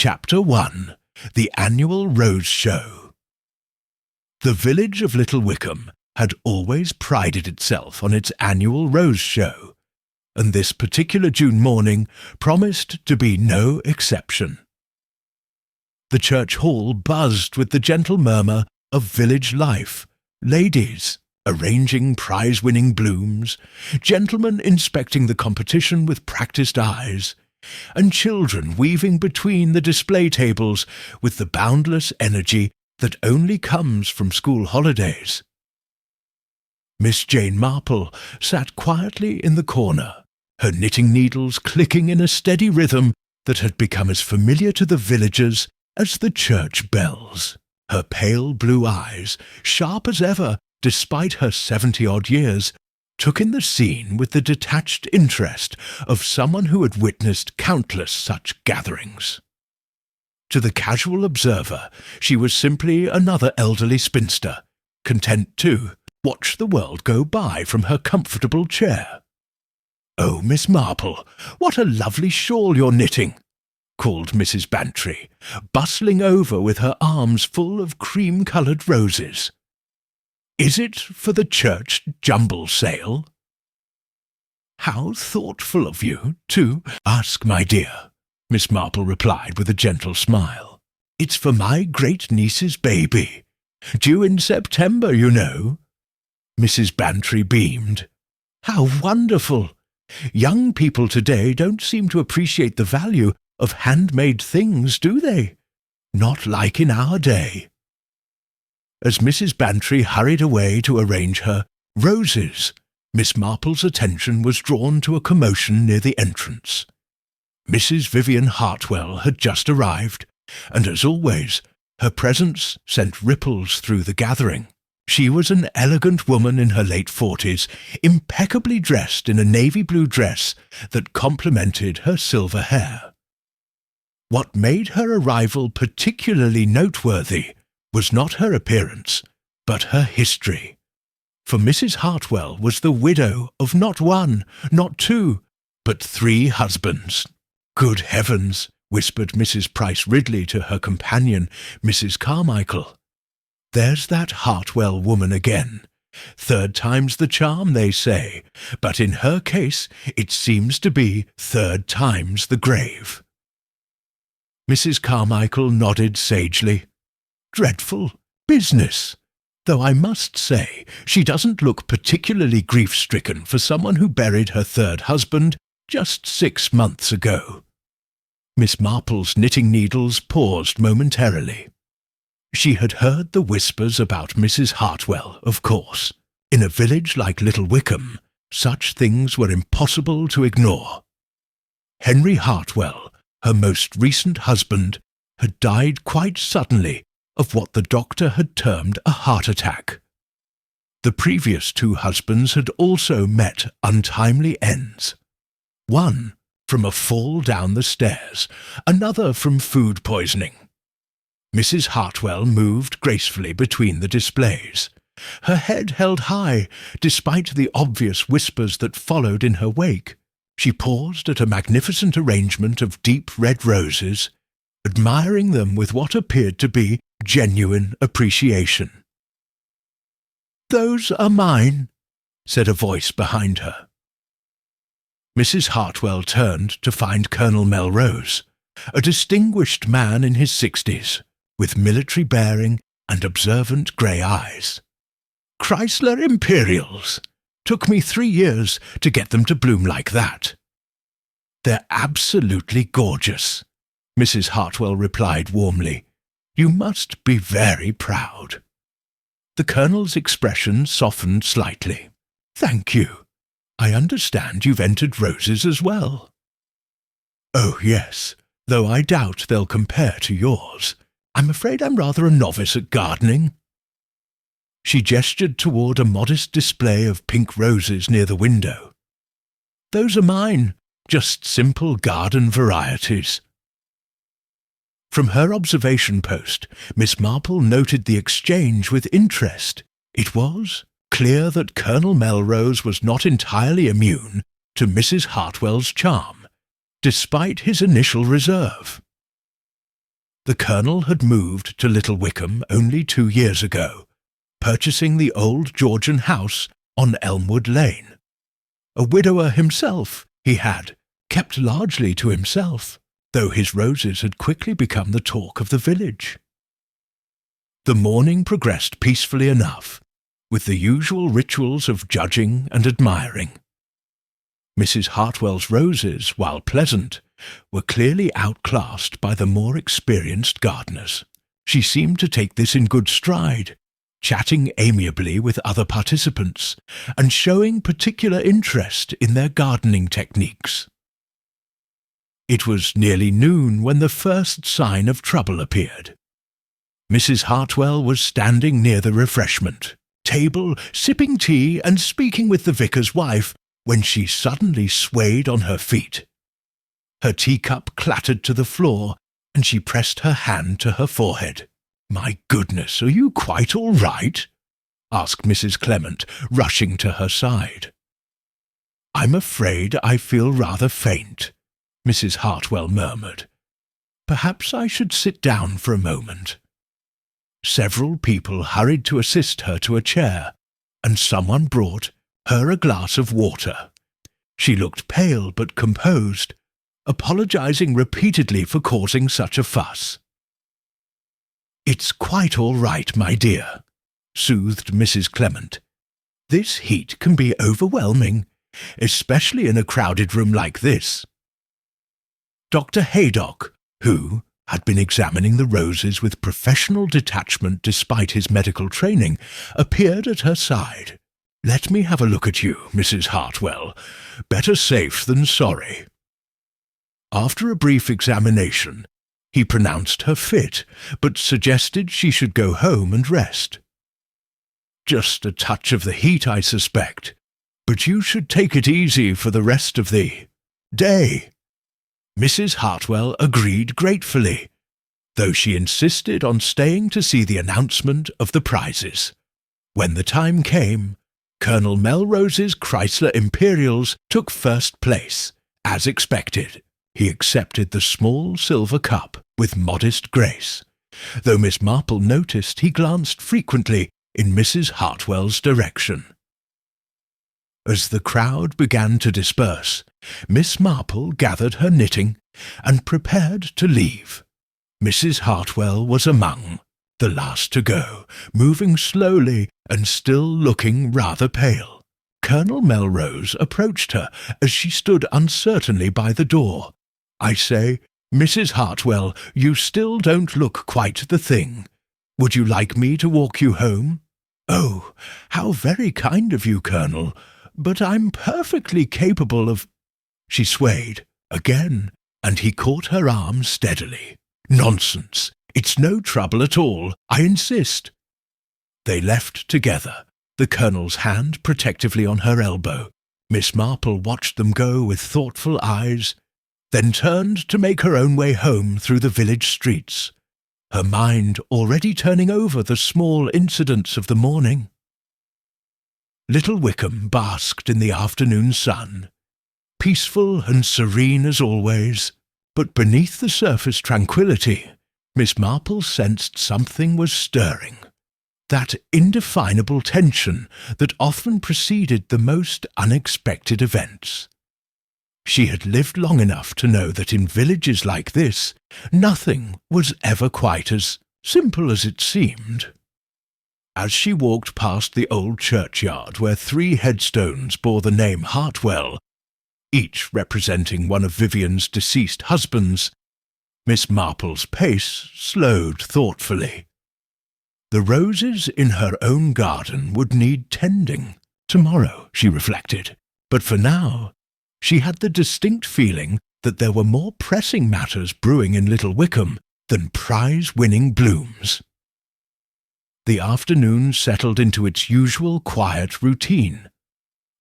Chapter 1. The Annual Rose Show. The village of Little Wickham had always prided itself on its annual rose show, and this particular June morning promised to be no exception. The church hall buzzed with the gentle murmur of village life, ladies arranging prize-winning blooms, gentlemen inspecting the competition with practised eyes, and children weaving between the display tables with the boundless energy that only comes from school holidays. Miss Jane Marple sat quietly in the corner, her knitting needles clicking in a steady rhythm that had become as familiar to the villagers as the church bells. Her pale blue eyes, sharp as ever despite her 70-odd years, took in the scene with the detached interest of someone who had witnessed countless such gatherings. To the casual observer, she was simply another elderly spinster, content to watch the world go by from her comfortable chair. "Oh, Miss Marple, what a lovely shawl you're knitting!" called Mrs. Bantry, bustling over with her arms full of cream-coloured roses. "Is it for the church jumble sale?" "How thoughtful of you to ask, my dear," Miss Marple replied with a gentle smile. "It's for my great-niece's baby. Due in September, you know." Mrs. Bantry beamed. "How wonderful! Young people today don't seem to appreciate the value of handmade things, do they? Not like in our day." As Mrs. Bantry hurried away to arrange her roses, Miss Marple's attention was drawn to a commotion near the entrance. Mrs. Vivian Hartwell had just arrived, and as always, her presence sent ripples through the gathering. She was an elegant woman in her late 40s, impeccably dressed in a navy blue dress that complemented her silver hair. What made her arrival particularly noteworthy was not her appearance, but her history. For Mrs. Hartwell was the widow of not one, not two, but 3 husbands. "Good heavens," whispered Mrs. Price Ridley to her companion, Mrs. Carmichael. "There's that Hartwell woman again. 3rd time's the charm, they say, but in her case it seems to be 3rd time's the grave." Mrs. Carmichael nodded sagely. "Dreadful business, though I must say she doesn't look particularly grief-stricken for someone who buried her 3rd husband just 6 months ago." Miss Marple's knitting needles paused momentarily. She had heard the whispers about Mrs. Hartwell, of course. In a village like Little Wickham, such things were impossible to ignore. Henry Hartwell, her most recent husband, had died quite suddenly of what the doctor had termed a heart attack. The previous 2 husbands had also met untimely ends. One from a fall down the stairs, another from food poisoning. Mrs. Hartwell moved gracefully between the displays, her head held high despite the obvious whispers that followed in her wake. She paused at a magnificent arrangement of deep red roses, admiring them with what appeared to be genuine appreciation. "Those are mine," said a voice behind her. Mrs. Hartwell turned to find Colonel Melrose, a distinguished man in his 60s, with military bearing and observant grey eyes. "Chrysler Imperials. Took me 3 years to get them to bloom like that." "They're absolutely gorgeous," Mrs. Hartwell replied warmly. "You must be very proud." The Colonel's expression softened slightly. "Thank you. I understand you've entered roses as well." "Oh, yes, though I doubt they'll compare to yours. I'm afraid I'm rather a novice at gardening." She gestured toward a modest display of pink roses near the window. "Those are mine, just simple garden varieties." From her observation post, Miss Marple noted the exchange with interest. It was clear that Colonel Melrose was not entirely immune to Mrs. Hartwell's charm, despite his initial reserve. The Colonel had moved to Little Wickham only 2 years ago, purchasing the old Georgian house on Elmwood Lane. A widower himself, he had, kept largely to himself, though his roses had quickly become the talk of the village. The morning progressed peacefully enough, with the usual rituals of judging and admiring. Mrs. Hartwell's roses, while pleasant, were clearly outclassed by the more experienced gardeners. She seemed to take this in good stride, chatting amiably with other participants, and showing particular interest in their gardening techniques. It was nearly noon when the first sign of trouble appeared. Mrs. Hartwell was standing near the refreshment table, sipping tea and speaking with the vicar's wife, when she suddenly swayed on her feet. Her teacup clattered to the floor, and she pressed her hand to her forehead. "My goodness, are you quite all right?" asked Mrs. Clement, rushing to her side. "I'm afraid I feel rather faint," Mrs. Hartwell murmured. "Perhaps I should sit down for a moment." Several people hurried to assist her to a chair, and someone brought her a glass of water. She looked pale but composed, apologizing repeatedly for causing such a fuss. "It's quite all right, my dear," soothed Mrs. Clement. "This heat can be overwhelming, especially in a crowded room like this." Dr. Haydock, who had been examining the roses with professional detachment despite his medical training, appeared at her side. "Let me have a look at you, Mrs. Hartwell. Better safe than sorry." After a brief examination, he pronounced her fit, but suggested she should go home and rest. "Just a touch of the heat, I suspect, but you should take it easy for the rest of the day." Mrs. Hartwell agreed gratefully, though she insisted on staying to see the announcement of the prizes. When the time came, Colonel Melrose's Chrysler Imperials took first place, as expected. He accepted the small silver cup with modest grace, though Miss Marple noticed he glanced frequently in Mrs. Hartwell's direction. As the crowd began to disperse, Miss Marple gathered her knitting and prepared to leave. Mrs. Hartwell was among the last to go, moving slowly and still looking rather pale. Colonel Melrose approached her as she stood uncertainly by the door. "I say, Mrs. Hartwell, you still don't look quite the thing. Would you like me to walk you home?" "Oh, how very kind of you, Colonel, but I'm perfectly capable of—" She swayed again, and he caught her arm steadily. "Nonsense! It's no trouble at all, I insist." They left together, the Colonel's hand protectively on her elbow. Miss Marple watched them go with thoughtful eyes, then turned to make her own way home through the village streets, her mind already turning over the small incidents of the morning. Little Wickham basked in the afternoon sun, peaceful and serene as always, but beneath the surface tranquillity, Miss Marple sensed something was stirring, that indefinable tension that often preceded the most unexpected events. She had lived long enough to know that in villages like this, nothing was ever quite as simple as it seemed. As she walked past the old churchyard where 3 headstones bore the name Hartwell, each representing one of Vivian's deceased husbands, Miss Marple's pace slowed thoughtfully. The roses in her own garden would need tending tomorrow, she reflected, but for now she had the distinct feeling that there were more pressing matters brewing in Little Wickham than prize-winning blooms. The afternoon settled into its usual quiet routine,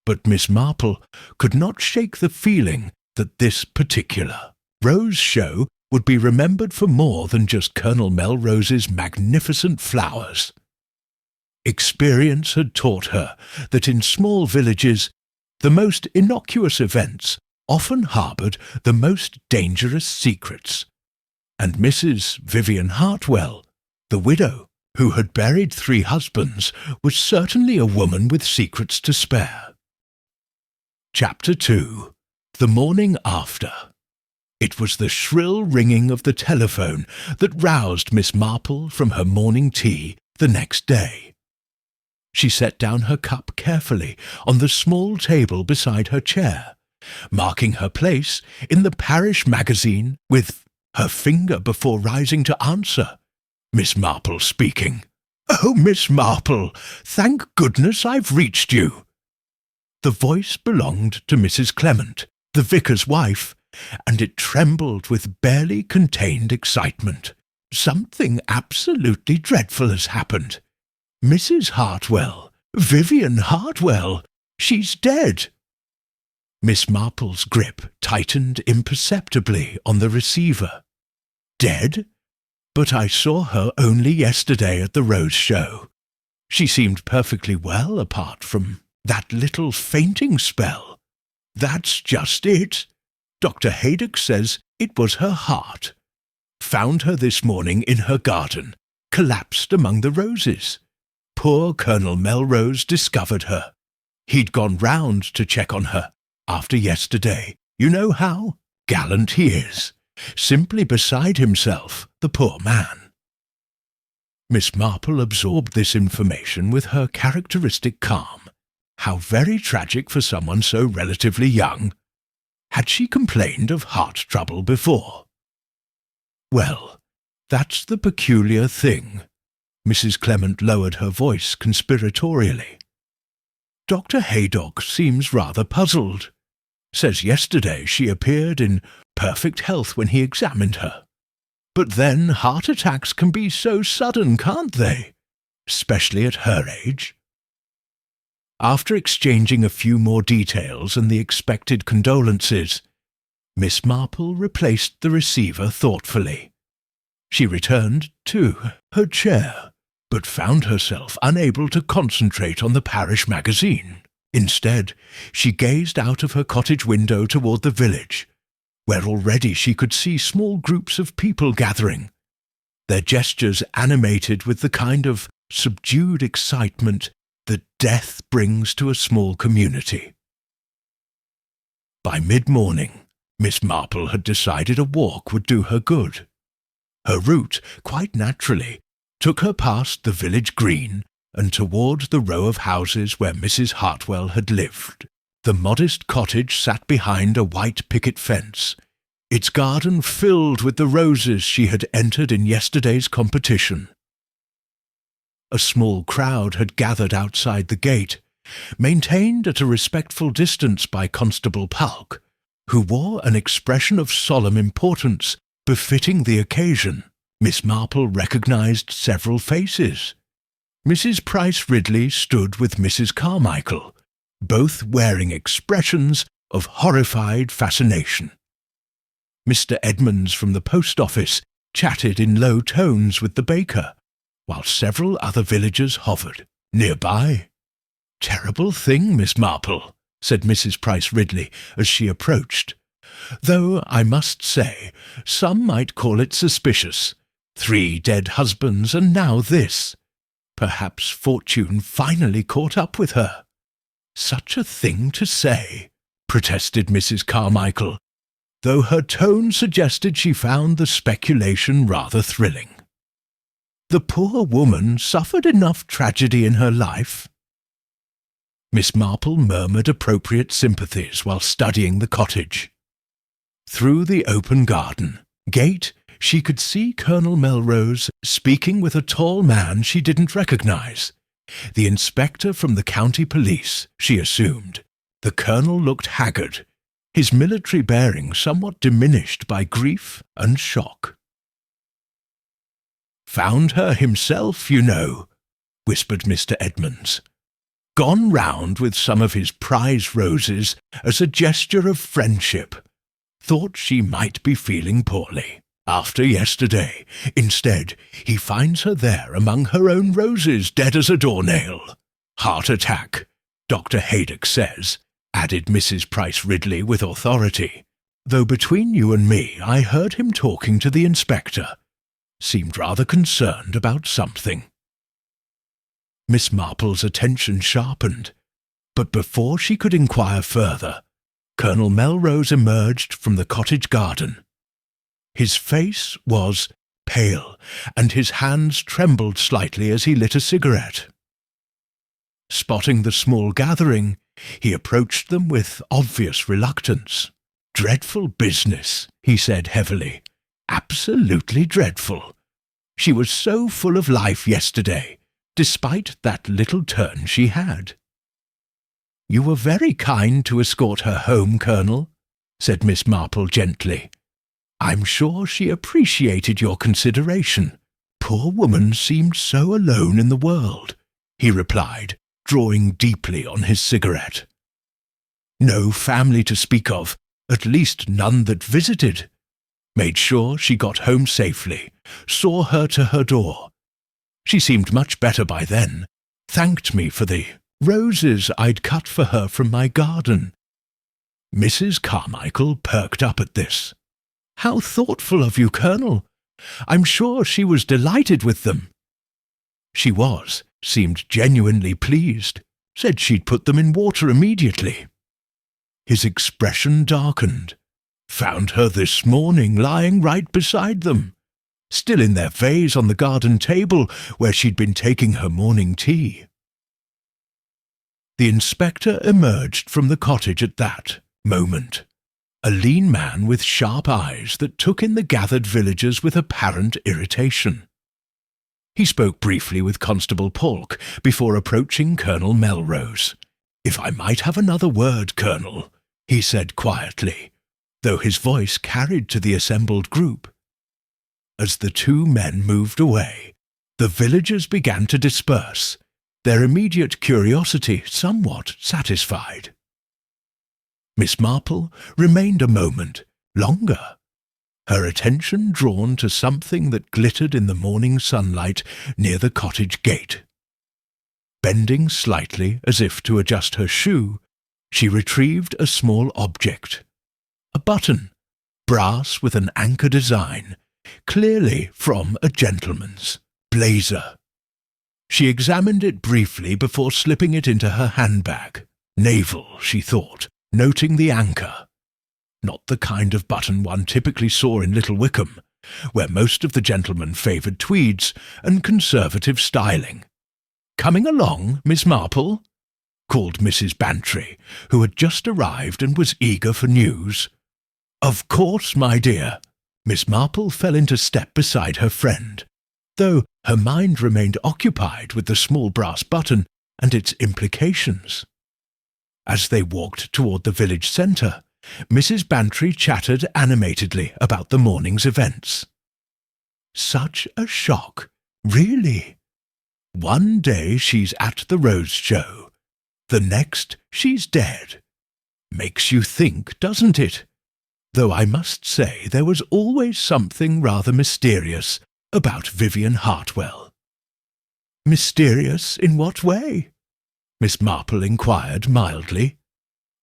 but Miss Marple could not shake the feeling that this particular rose show would be remembered for more than just Colonel Melrose's magnificent flowers. Experience had taught her that in small villages the most innocuous events often harboured the most dangerous secrets. and Mrs. Vivian Hartwell, the widow, who had buried 3 husbands, was certainly a woman with secrets to spare. Chapter 2. The Morning After. It was the shrill ringing of the telephone that roused Miss Marple from her morning tea the next day. She set down her cup carefully on the small table beside her chair, marking her place in the parish magazine with her finger before rising to answer. Miss Marple speaking. "Oh, Miss Marple, thank goodness I've reached you." The voice belonged to Mrs. Clement, the vicar's wife, and it trembled with barely contained excitement. "Something absolutely dreadful has happened. Mrs. Hartwell, Vivian Hartwell, she's dead." Miss Marple's grip tightened imperceptibly on the receiver. "Dead? But I saw her only yesterday at the Rose Show. She seemed perfectly well apart from that little fainting spell." "That's just it. Dr. Haydock says it was her heart. Found her this morning in her garden, collapsed among the roses. Poor Colonel Melrose discovered her. He'd gone round to check on her after yesterday. You know how gallant he is. Simply beside himself, the poor man." Miss Marple absorbed this information with her characteristic calm. How very tragic for someone so relatively young. Had she complained of heart trouble before? "Well, that's the peculiar thing." Mrs. Clement lowered her voice conspiratorially. "Dr. Haydock seems rather puzzled. Says yesterday she appeared in perfect health when he examined her. But then heart attacks can be so sudden, can't they? Especially at her age." After exchanging a few more details and the expected condolences, Miss Marple replaced the receiver thoughtfully. She returned to her chair, but found herself unable to concentrate on the parish magazine. Instead, she gazed out of her cottage window toward the village, where already she could see small groups of people gathering, their gestures animated with the kind of subdued excitement that death brings to a small community. By mid-morning, Miss Marple had decided a walk would do her good. Her route, quite naturally, took her past the village green and toward the row of houses where Mrs. Hartwell had lived. The modest cottage sat behind a white picket fence, its garden filled with the roses she had entered in yesterday's competition. A small crowd had gathered outside the gate, maintained at a respectful distance by Constable Palk, who wore an expression of solemn importance befitting the occasion. Miss Marple recognized several faces. Mrs. Price Ridley stood with Mrs. Carmichael, both wearing expressions of horrified fascination. Mr. Edmonds from the post office chatted in low tones with the baker, while several other villagers hovered nearby. "Terrible thing, Miss Marple," said Mrs. Price Ridley as she approached, "though I must say some might call it suspicious. 3 dead husbands and now this. Perhaps fortune finally caught up with her." "Such a thing to say," protested Mrs. Carmichael, though her tone suggested she found the speculation rather thrilling. "The poor woman suffered enough tragedy in her life." Miss Marple murmured appropriate sympathies while studying the cottage. Through the open garden gate she could see Colonel Melrose speaking with a tall man she didn't recognize. The inspector from the county police, she assumed. The colonel looked haggard, his military bearing somewhat diminished by grief and shock. "Found her himself, you know," whispered Mr. Edmonds. "Gone round with some of his prize roses as a gesture of friendship. Thought she might be feeling poorly. After yesterday, instead, he finds her there among her own roses, dead as a doornail. Heart attack, Dr. Haydock says," added Mrs. Price Ridley with authority. though between you and me I heard him talking to the inspector. Seemed rather concerned about something." Miss Marple's attention sharpened, but before she could inquire further, Colonel Melrose emerged from the cottage garden. His face was pale, and his hands trembled slightly as he lit a cigarette. Spotting the small gathering, he approached them with obvious reluctance. "Dreadful business," he said heavily. "Absolutely dreadful. She was so full of life yesterday, despite that little turn she had." "You were very kind to escort her home, Colonel," said Miss Marple gently. "I'm sure she appreciated your consideration. Poor woman seemed so alone in the world," he replied, drawing deeply on his cigarette. "No family to speak of, at least none that visited. Made sure she got home safely, saw her to her door. She seemed much better by then, thanked me for the roses I'd cut for her from my garden." Mrs. Carmichael perked up at this. "How thoughtful of you, Colonel. I'm sure she was delighted with them." She was, seemed genuinely pleased, said she'd put them in water immediately. His expression darkened. "Found her this morning lying right beside them, still in their vase on the garden table where she'd been taking her morning tea." The inspector emerged from the cottage at that moment, a lean man with sharp eyes that took in the gathered villagers with apparent irritation. He spoke briefly with Constable Polk before approaching Colonel Melrose. "If I might have another word, Colonel," he said quietly, though his voice carried to the assembled group. As the two men moved away, the villagers began to disperse, their immediate curiosity somewhat satisfied. Miss Marple remained a moment longer, her attention drawn to something that glittered in the morning sunlight near the cottage gate. Bending slightly as if to adjust her shoe, she retrieved a small object. A button, brass with an anchor design, clearly from a gentleman's blazer. She examined it briefly before slipping it into her handbag. Naval, she thought, noting the anchor. Not the kind of button one typically saw in Little Wickham, where most of the gentlemen favoured tweeds and conservative styling. "Coming along, Miss Marple?" called Mrs. Bantry, who had just arrived and was eager for news. "Of course, my dear." Miss Marple fell into step beside her friend, though her mind remained occupied with the small brass button and its implications. As they walked toward the village centre, Mrs. Bantry chattered animatedly about the morning's events. "Such a shock, really. One day she's at the Rose Show, the next she's dead. Makes you think, doesn't it? Though I must say there was always something rather mysterious about Vivian Hartwell." "Mysterious in what way?" Miss Marple inquired mildly.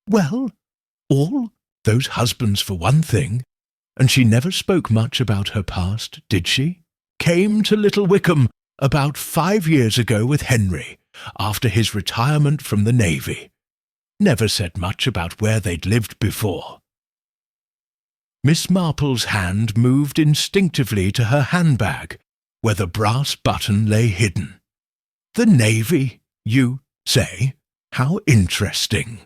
"Well, all those husbands for one thing, and she never spoke much about her past, did she? Came to Little Wickham about 5 years ago with Henry, after his retirement from the Navy. Never said much about where they'd lived before." Miss Marple's hand moved instinctively to her handbag, where the brass button lay hidden. "The Navy, you say? How interesting.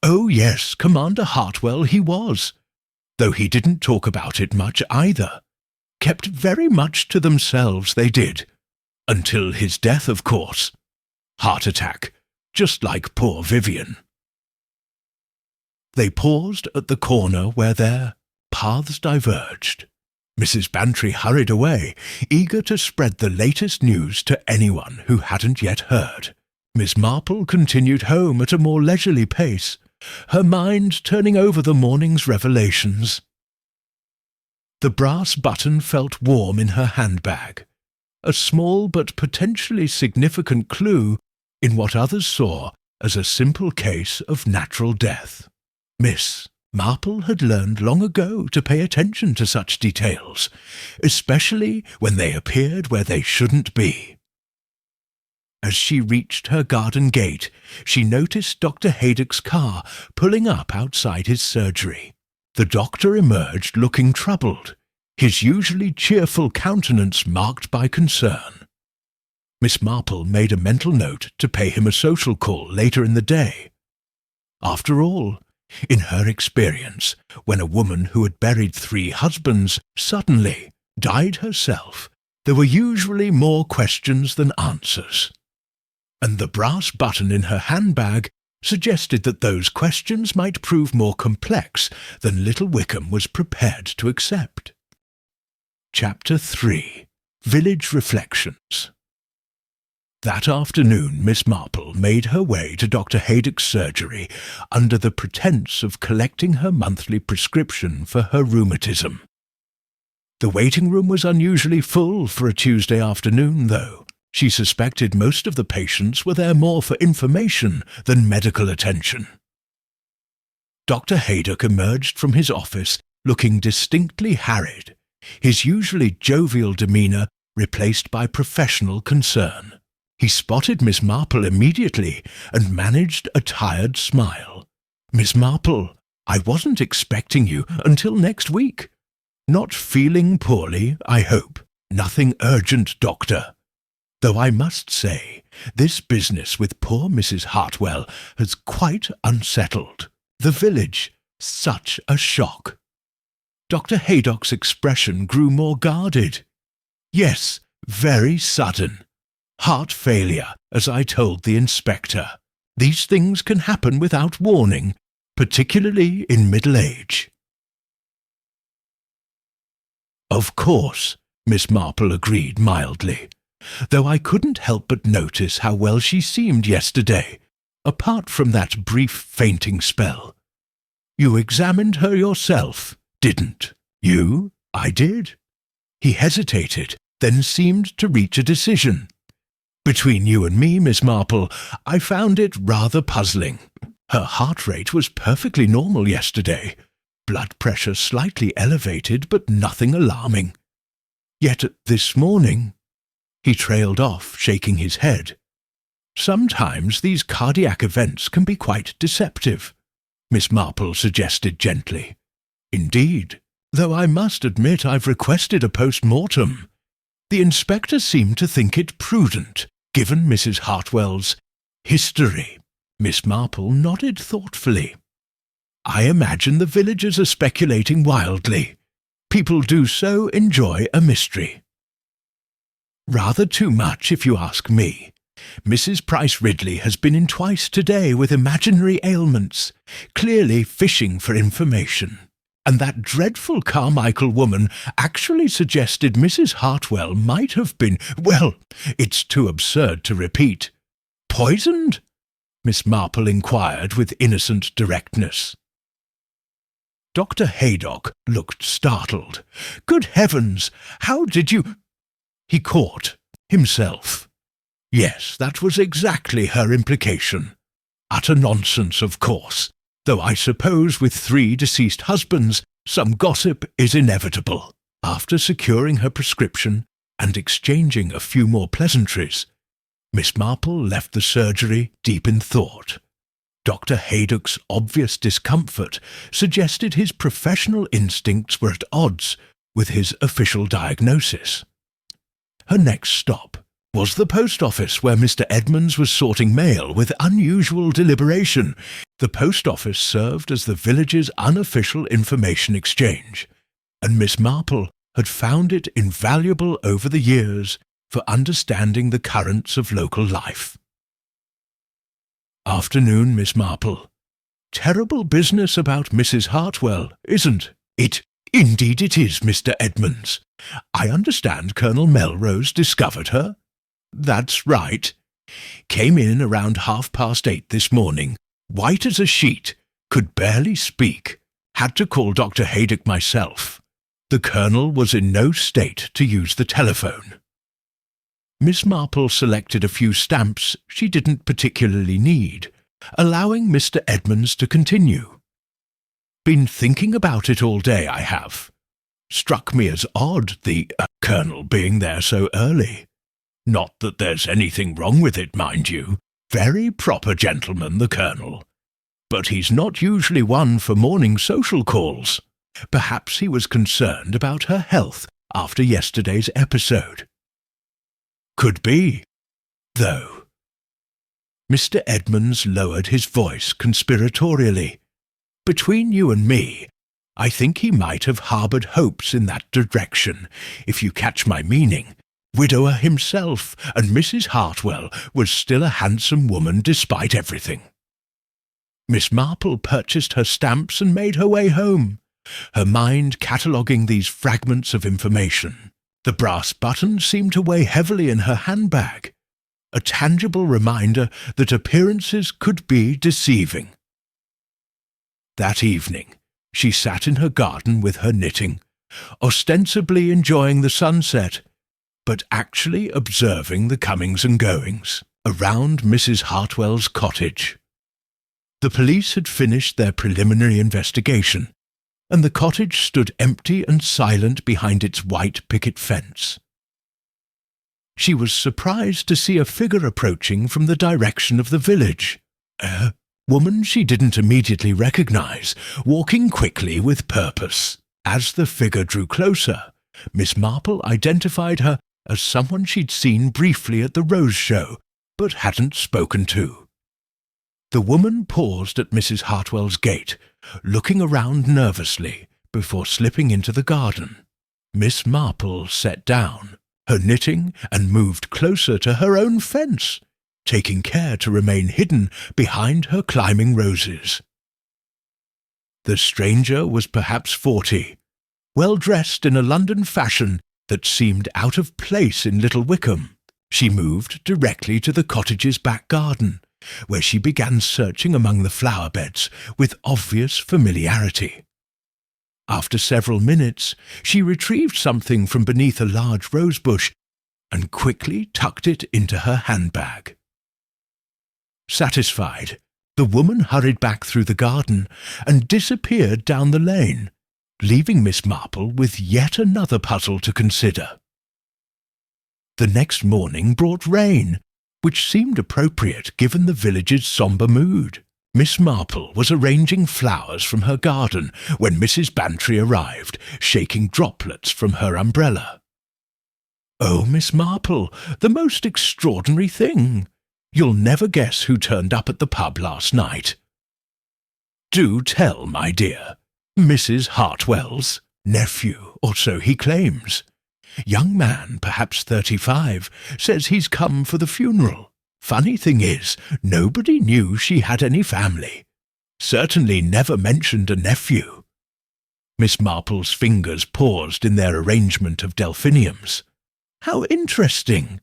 Oh yes, Commander Hartwell he was, though he didn't talk about it much either. Kept very much to themselves, they did. Until his death, of course. Heart attack, just like poor Vivian." They paused at the corner where their paths diverged. Mrs. Bantry hurried away, eager to spread the latest news to anyone who hadn't yet heard. Miss Marple continued home at a more leisurely pace, her mind turning over the morning's revelations. The brass button felt warm in her handbag, a small but potentially significant clue in what others saw as a simple case of natural death. Miss Marple had learned long ago to pay attention to such details, especially when they appeared where they shouldn't be. As she reached her garden gate, she noticed Dr. Haydock's car pulling up outside his surgery. The doctor emerged looking troubled, his usually cheerful countenance marked by concern. Miss Marple made a mental note to pay him a social call later in the day. After all, in her experience, when a woman who had buried 3 husbands suddenly died herself, there were usually more questions than answers. And the brass button in her handbag suggested that those questions might prove more complex than little Wickham was prepared to accept. Chapter 3. Village Reflections. That afternoon Miss Marple made her way to Dr. Haydock's surgery under the pretence of collecting her monthly prescription for her rheumatism. The waiting room was unusually full for a Tuesday afternoon, though. She suspected most of the patients were there more for information than medical attention. Dr. Haydock emerged from his office looking distinctly harried, his usually jovial demeanour replaced by professional concern. He spotted Miss Marple immediately and managed a tired smile. "Miss Marple, I wasn't expecting you until next week. Not feeling poorly, I hope. Nothing urgent, doctor. Though I must say, this business with poor Mrs. Hartwell has quite unsettled the village. Such a shock." Dr. Haydock's expression grew more guarded. "Yes, very sudden. Heart failure, as I told the inspector. These things can happen without warning, particularly in middle age." "Of course," Miss Marple agreed mildly, though I couldn't help but notice how well she seemed yesterday, apart from that brief fainting spell. "You examined her yourself, didn't you?" "I did." He hesitated, then seemed to reach a decision. "Between you and me, Miss Marple, I found it rather puzzling. Her heart rate was perfectly normal yesterday, blood pressure slightly elevated, but nothing alarming. Yet this morning—" He trailed off, shaking his head. "Sometimes these cardiac events can be quite deceptive," Miss Marple suggested gently. "Indeed, though I must admit I've requested a post-mortem. The inspector seemed to think it prudent, given Mrs. Hartwell's history." Miss Marple nodded thoughtfully. "I imagine the villagers are speculating wildly. People do so enjoy a mystery." "Rather too much, if you ask me. Mrs. Price Ridley has been in twice today with imaginary ailments, clearly fishing for information. And that dreadful Carmichael woman actually suggested Mrs. Hartwell might have been, well, it's too absurd to repeat." "Poisoned?" Miss Marple inquired with innocent directness. Dr. Haydock looked startled. "Good heavens! How did you—" He caught himself. Yes, that was exactly her implication. Utter nonsense, of course, though I suppose with 3 deceased husbands some gossip is inevitable. After securing her prescription and exchanging a few more pleasantries, Miss Marple left the surgery deep in thought. Dr. Haydock's obvious discomfort suggested his professional instincts were at odds with his official diagnosis. Her next stop was the post office, where Mr. Edmonds was sorting mail with unusual deliberation. The post office served as the village's unofficial information exchange, and Miss Marple had found it invaluable over the years for understanding the currents of local life. "Afternoon, Miss Marple. Terrible business about Mrs. Hartwell, isn't it?" "Indeed it is, Mr. Edmonds. I understand Colonel Melrose discovered her?" "That's right. Came in around 8:30 this morning, white as a sheet, could barely speak. Had to call Dr. Haydock myself. The Colonel was in no state to use the telephone." Miss Marple selected a few stamps she didn't particularly need, allowing Mr. Edmonds to continue. Been thinking about it all day, I have. Struck me as odd, the Colonel being there so early. Not that there's anything wrong with it, mind you. Very proper gentleman, the Colonel. But he's not usually one for morning social calls. Perhaps he was concerned about her health after yesterday's episode. Could be, though. Mr. Edmonds lowered his voice conspiratorially. Between you and me, I think he might have harboured hopes in that direction, if you catch my meaning. Widower himself, and Mrs. Hartwell was still a handsome woman despite everything. Miss Marple purchased her stamps and made her way home, her mind cataloguing these fragments of information. The brass button seemed to weigh heavily in her handbag, a tangible reminder that appearances could be deceiving. That evening, she sat in her garden with her knitting, ostensibly enjoying the sunset, but actually observing the comings and goings around Mrs. Hartwell's cottage. The police had finished their preliminary investigation, and the cottage stood empty and silent behind its white picket fence. She was surprised to see a figure approaching from the direction of the village. A woman she didn't immediately recognize, walking quickly with purpose. As the figure drew closer, Miss Marple identified her as someone she'd seen briefly at the Rose Show, but hadn't spoken to. The woman paused at Mrs. Hartwell's gate, looking around nervously before slipping into the garden. Miss Marple sat down, her knitting, and moved closer to her own fence, taking care to remain hidden behind her climbing roses. The stranger was perhaps 40, well dressed in a London fashion that seemed out of place in Little Wickham. She moved directly to the cottage's back garden, where she began searching among the flower beds with obvious familiarity. After several minutes, she retrieved something from beneath a large rosebush and quickly tucked it into her handbag. Satisfied, the woman hurried back through the garden and disappeared down the lane, leaving Miss Marple with yet another puzzle to consider. The next morning brought rain, which seemed appropriate given the village's sombre mood. Miss Marple was arranging flowers from her garden when Mrs. Bantry arrived, shaking droplets from her umbrella. "Oh, Miss Marple, the most extraordinary thing! You'll never guess who turned up at the pub last night." "Do tell, my dear." "Mrs. Hartwell's nephew, or so he claims. Young man, perhaps 35, says he's come for the funeral. Funny thing is, nobody knew she had any family. Certainly never mentioned a nephew." Miss Marple's fingers paused in their arrangement of delphiniums. "How interesting!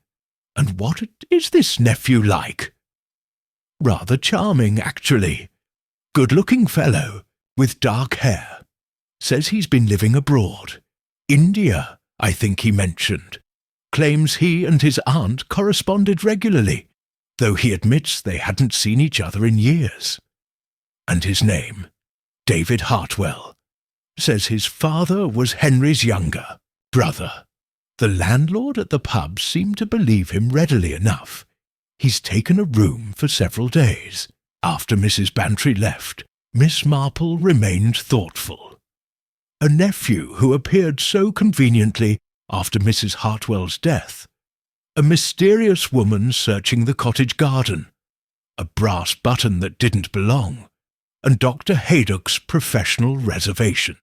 And what is this nephew like?" "Rather charming, actually. Good-looking fellow, with dark hair. Says he's been living abroad. India, I think he mentioned. Claims he and his aunt corresponded regularly, though he admits they hadn't seen each other in years. And his name, David Hartwell. Says his father was Henry's younger brother. The landlord at the pub seemed to believe him readily enough. He's taken a room for several days." After Mrs. Bantry left, Miss Marple remained thoughtful. A nephew who appeared so conveniently after Mrs. Hartwell's death, a mysterious woman searching the cottage garden, a brass button that didn't belong, and Dr. Haydock's professional reservations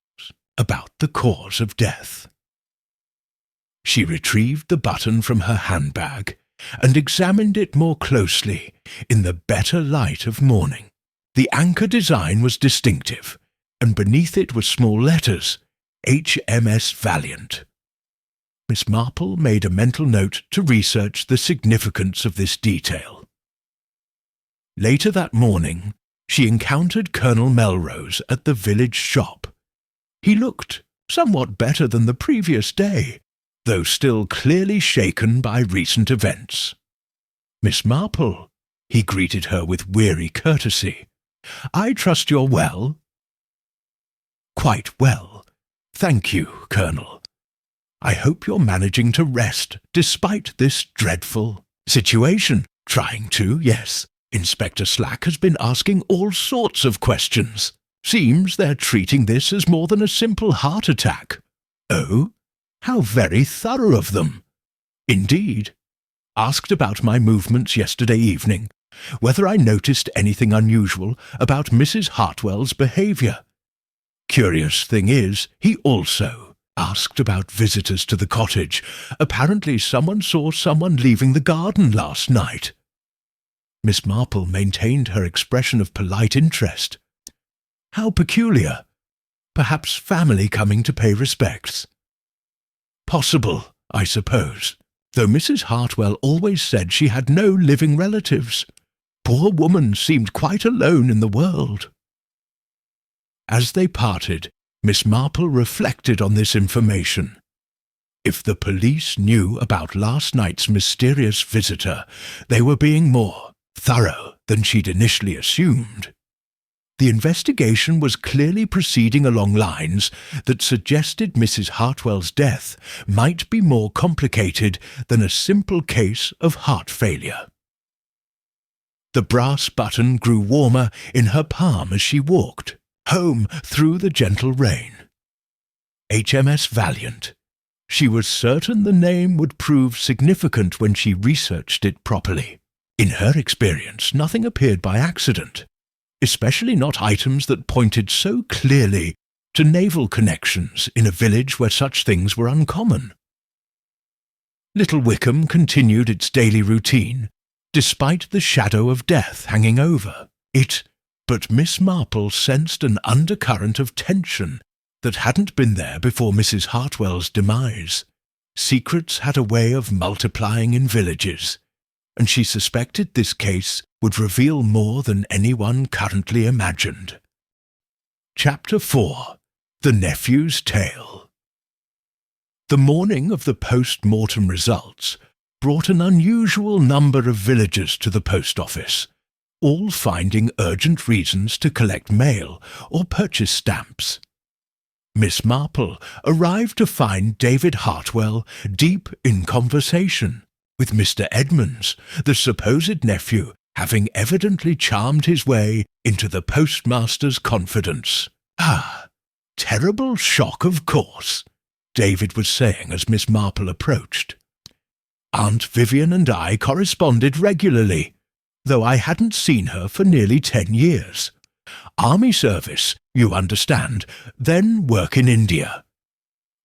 about the cause of death. She retrieved the button from her handbag and examined it more closely in the better light of morning. The anchor design was distinctive, and beneath it were small letters, HMS Valiant. Miss Marple made a mental note to research the significance of this detail. Later that morning, she encountered Colonel Melrose at the village shop. He looked somewhat better than the previous day, though still clearly shaken by recent events. "Miss Marple," he greeted her with weary courtesy, "I trust you're well." Quite well. Thank you, Colonel. I hope you're managing to rest despite this dreadful situation. Trying to, yes. Inspector Slack has been asking all sorts of questions. Seems they're treating this as more than a simple heart attack. Oh, how very thorough of them. Indeed. Asked about my movements yesterday evening, whether I noticed anything unusual about Mrs. Hartwell's behaviour. Curious thing is, he also asked about visitors to the cottage. Apparently someone saw someone leaving the garden last night. Miss Marple maintained her expression of polite interest. How peculiar. Perhaps family coming to pay respects. Possible, I suppose, though Mrs. Hartwell always said she had no living relatives. Poor woman seemed quite alone in the world. As they parted, Miss Marple reflected on this information. If the police knew about last night's mysterious visitor, they were being more thorough than she'd initially assumed. The investigation was clearly proceeding along lines that suggested Mrs. Hartwell's death might be more complicated than a simple case of heart failure. The brass button grew warmer in her palm as she walked home through the gentle rain. HMS Valiant. She was certain the name would prove significant when she researched it properly. In her experience, nothing appeared by accident, especially not items that pointed so clearly to naval connections in a village where such things were uncommon. Little Wickham continued its daily routine, despite the shadow of death hanging over it, but Miss Marple sensed an undercurrent of tension that hadn't been there before Mrs. Hartwell's demise. Secrets had a way of multiplying in villages, and she suspected this case would reveal more than anyone currently imagined. Chapter 4. The Nephew's Tale. The morning of the post-mortem results brought an unusual number of villagers to the post office, all finding urgent reasons to collect mail or purchase stamps. Miss Marple arrived to find David Hartwell deep in conversation with Mr. Edmonds, the supposed nephew, having evidently charmed his way into the postmaster's confidence. Ah, terrible shock, of course, David was saying as Miss Marple approached. Aunt Vivian and I corresponded regularly, though I hadn't seen her for nearly 10 years. Army service, you understand, then work in India.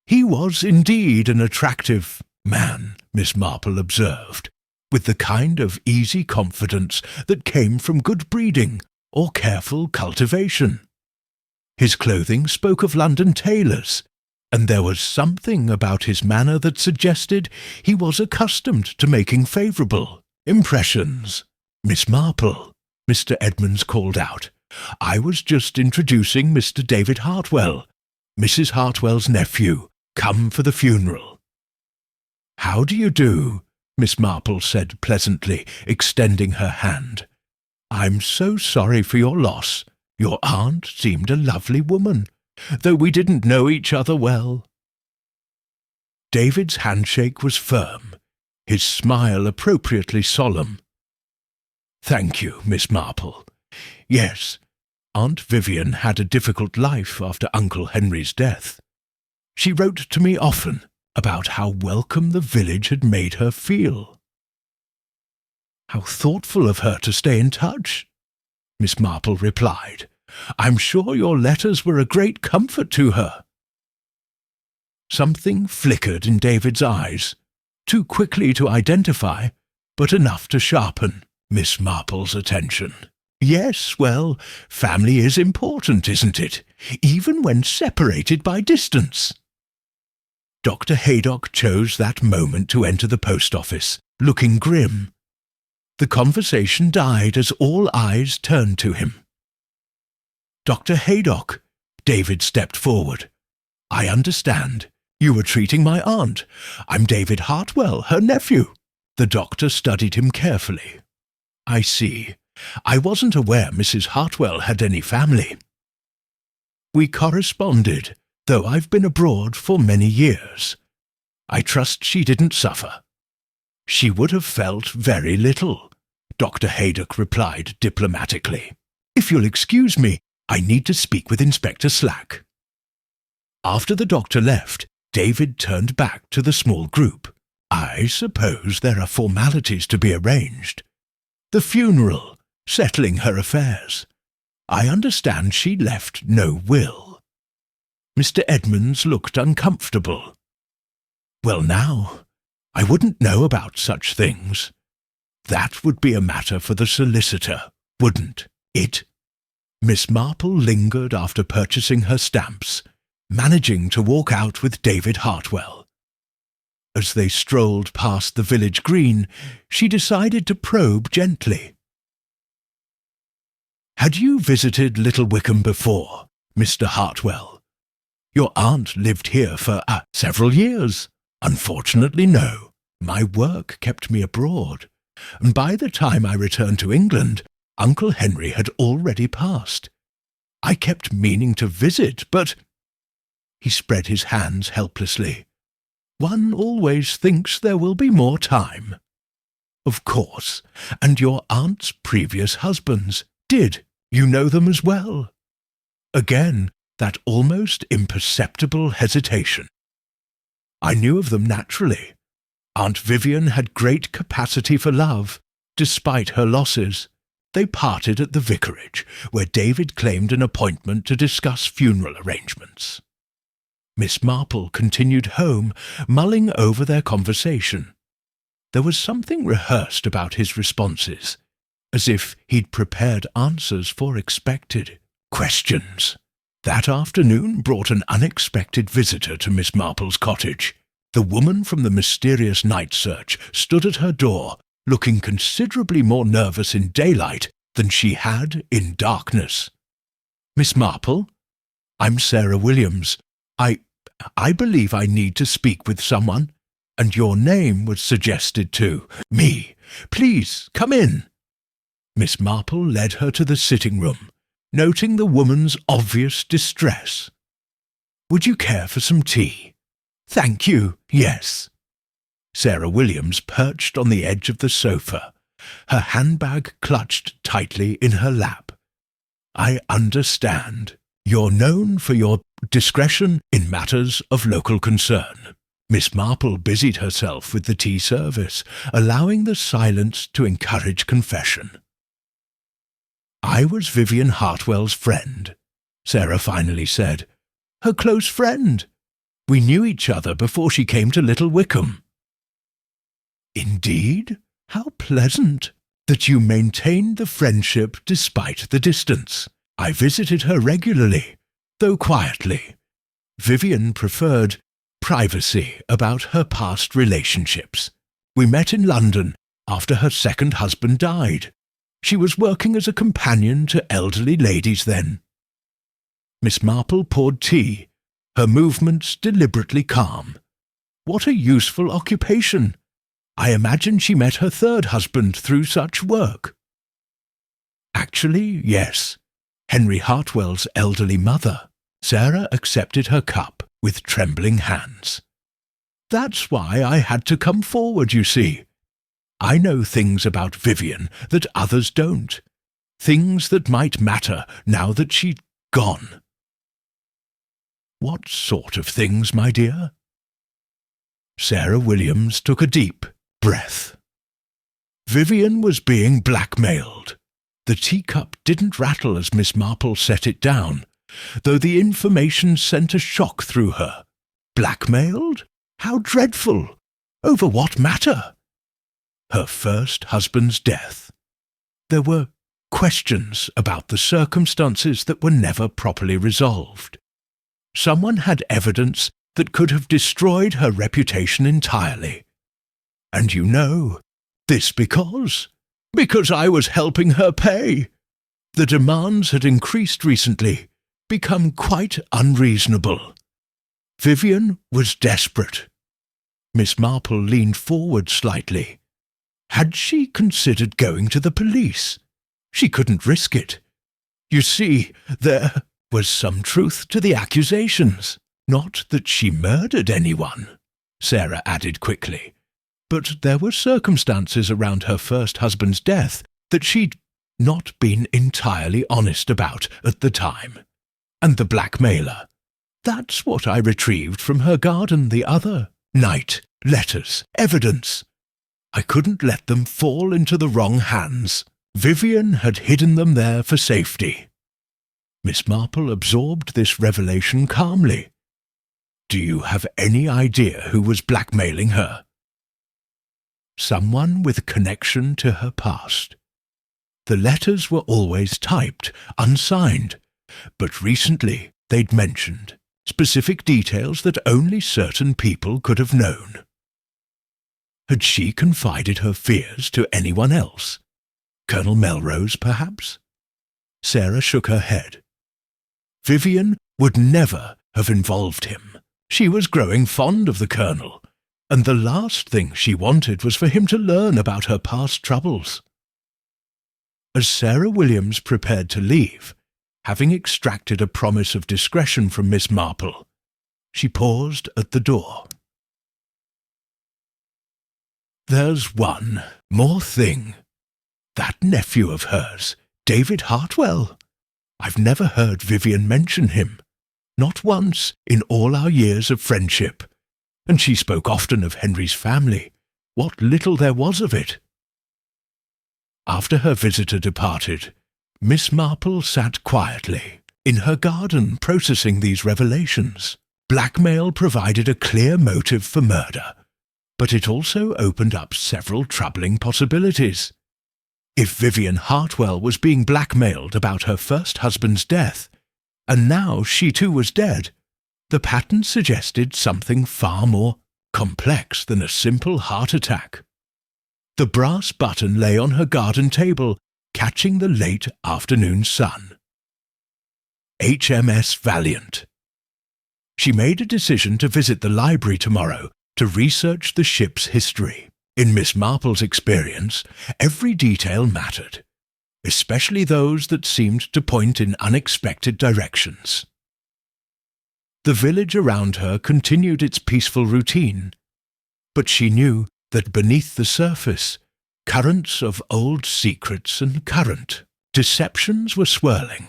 He was indeed an attractive man, Miss Marple observed, with the kind of easy confidence that came from good breeding or careful cultivation. His clothing spoke of London tailors, and there was something about his manner that suggested he was accustomed to making favourable impressions. Miss Marple, Mr. Edmonds called out. I was just introducing Mr. David Hartwell, Mrs. Hartwell's nephew, come for the funeral. How do you do? Miss Marple said pleasantly, extending her hand. I'm so sorry for your loss. Your aunt seemed a lovely woman, though we didn't know each other well. David's handshake was firm, his smile appropriately solemn. Thank you, Miss Marple. Yes, Aunt Vivian had a difficult life after Uncle Henry's death. She wrote to me often about how welcome the village had made her feel. How thoughtful of her to stay in touch, Miss Marple replied. I'm sure your letters were a great comfort to her. Something flickered in David's eyes, too quickly to identify, but enough to sharpen Miss Marple's attention. Yes, well, family is important, isn't it? Even when separated by distance. Dr. Haydock chose that moment to enter the post office, looking grim. The conversation died as all eyes turned to him. Dr. Haydock, David stepped forward. I understand. You were treating my aunt. I'm David Hartwell, her nephew. The doctor studied him carefully. I see. I wasn't aware Mrs. Hartwell had any family. We corresponded, though I've been abroad for many years. I trust she didn't suffer." "She would have felt very little," Dr. Haydock replied diplomatically. "If you'll excuse me, I need to speak with Inspector Slack." After the doctor left, David turned back to the small group. "I suppose there are formalities to be arranged. The funeral, settling her affairs. I understand she left no will." Mr. Edmonds looked uncomfortable. "Well now, I wouldn't know about such things. That would be a matter for the solicitor, wouldn't it?" Miss Marple lingered after purchasing her stamps, managing to walk out with David Hartwell. As they strolled past the village green, she decided to probe gently. "Had you visited Little Wickham before, Mr. Hartwell? Your aunt lived here for several years." "Unfortunately, no. My work kept me abroad, and by the time I returned to England, Uncle Henry had already passed. I kept meaning to visit, but—" He spread his hands helplessly. "One always thinks there will be more time." "Of course, and your aunt's previous husbands, did you know them as well?" Again, that almost imperceptible hesitation. "I knew of them naturally. Aunt Vivian had great capacity for love, despite her losses. They parted at the vicarage, where David claimed an appointment to discuss funeral arrangements." Miss Marple continued home, mulling over their conversation. There was something rehearsed about his responses, as if he'd prepared answers for expected questions. That afternoon brought an unexpected visitor to Miss Marple's cottage. The woman from the mysterious night search stood at her door, looking considerably more nervous in daylight than she had in darkness. "Miss Marple? I'm Sarah Williams. I believe I need to speak with someone, and your name was suggested to me. Please, come in." Miss Marple led her to the sitting room, noting the woman's obvious distress. "Would you care for some tea?" "Thank you, yes." Sarah Williams perched on the edge of the sofa, her handbag clutched tightly in her lap. "I understand. You're known for your discretion in matters of local concern." Miss Marple busied herself with the tea service, allowing the silence to encourage confession. "I was Vivian Hartwell's friend," Sarah finally said. "Her close friend. We knew each other before she came to Little Wickham." "Indeed? How pleasant that you maintained the friendship despite the distance. I visited her regularly, though quietly. Vivian preferred privacy about her past relationships. We met in London after her second husband died. She was working as a companion to elderly ladies then." Miss Marple poured tea, her movements deliberately calm. "What a useful occupation! I imagine she met her third husband through such work." "Actually, yes. Henry Hartwell's elderly mother." Sarah accepted her cup with trembling hands. "That's why I had to come forward, you see. I know things about Vivian that others don't. Things that might matter now that she'd gone." "What sort of things, my dear?" Sarah Williams took a deep breath. Vivian was being blackmailed. The teacup didn't rattle as Miss Marple set it down, though the information sent a shock through her. Blackmailed? How dreadful! Over what matter? Her first husband's death. There were questions about the circumstances that were never properly resolved. Someone had evidence that could have destroyed her reputation entirely. And you know, this because I was helping her pay. The demands had increased recently, become quite unreasonable. Vivian was desperate. Miss Marple leaned forward slightly. Had she considered going to the police? She couldn't risk it. You see, was some truth to the accusations. Not that she murdered anyone, Sarah added quickly, but there were circumstances around her first husband's death that she'd not been entirely honest about at the time. And the blackmailer, that's what I retrieved from her garden the other night. Letters, evidence. I couldn't let them fall into the wrong hands. Vivian had hidden them there for safety. Miss Marple absorbed this revelation calmly. Do you have any idea who was blackmailing her? Someone with a connection to her past. The letters were always typed, unsigned, but recently they'd mentioned specific details that only certain people could have known. Had she confided her fears to anyone else? Colonel Melrose, perhaps? Sarah shook her head. Vivian would never have involved him. She was growing fond of the Colonel, and the last thing she wanted was for him to learn about her past troubles. As Sarah Williams prepared to leave, having extracted a promise of discretion from Miss Marple, she paused at the door. There's one more thing. That nephew of hers, David Hartwell. I've never heard Vivian mention him. Not once in all our years of friendship. And she spoke often of Henry's family, what little there was of it. After her visitor departed, Miss Marple sat quietly in her garden processing these revelations. Blackmail provided a clear motive for murder, but it also opened up several troubling possibilities. If Vivian Hartwell was being blackmailed about her first husband's death, and now she too was dead, the pattern suggested something far more complex than a simple heart attack. The brass button lay on her garden table, catching the late afternoon sun. HMS Valiant. She made a decision to visit the library tomorrow to research the ship's history. In Miss Marple's experience, every detail mattered, especially those that seemed to point in unexpected directions. The village around her continued its peaceful routine, but she knew that beneath the surface, currents of old secrets and current deceptions were swirling,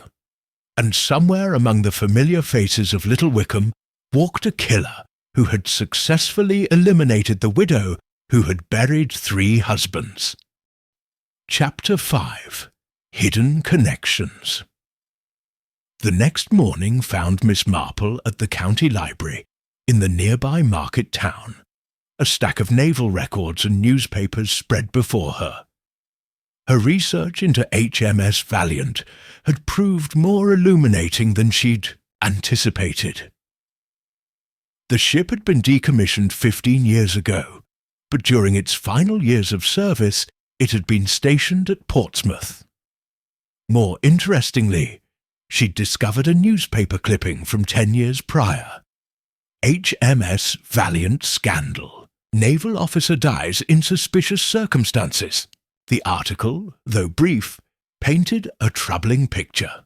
and somewhere among the familiar faces of Little Wickham walked a killer who had successfully eliminated the widow who had buried 3 husbands. Chapter 5. Hidden Connections. The next morning found Miss Marple at the county library in the nearby market town, a stack of naval records and newspapers spread before her. Her research into HMS Valiant had proved more illuminating than she'd anticipated. The ship had been decommissioned 15 years ago, but during its final years of service, it had been stationed at Portsmouth. More interestingly, she'd discovered a newspaper clipping from 10 years prior. HMS Valiant Scandal. Naval officer dies in suspicious circumstances. The article, though brief, painted a troubling picture.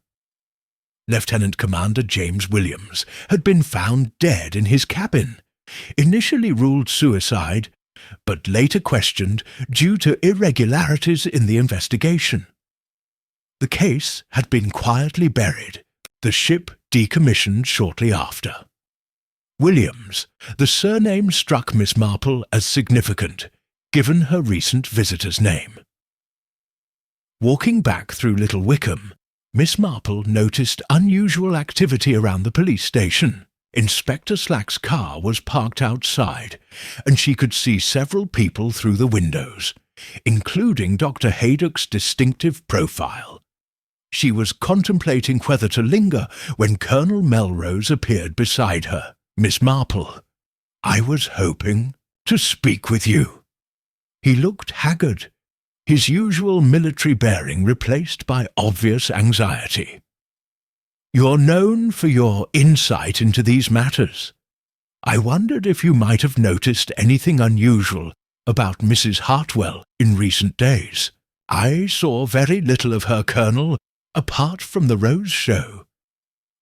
Lieutenant Commander James Williams had been found dead in his cabin, initially ruled suicide, but later questioned due to irregularities in the investigation. The case had been quietly buried, the ship decommissioned shortly after. Williams, the surname struck Miss Marple as significant, given her recent visitor's name. Walking back through Little Wickham, Miss Marple noticed unusual activity around the police station. Inspector Slack's car was parked outside, and she could see several people through the windows, including Dr. Haydock's distinctive profile. She was contemplating whether to linger when Colonel Melrose appeared beside her. Miss Marple, I was hoping to speak with you. He looked haggard, his usual military bearing replaced by obvious anxiety. You're known for your insight into these matters. I wondered if you might have noticed anything unusual about Mrs. Hartwell in recent days. I saw very little of her, Colonel, apart from the Rose Show.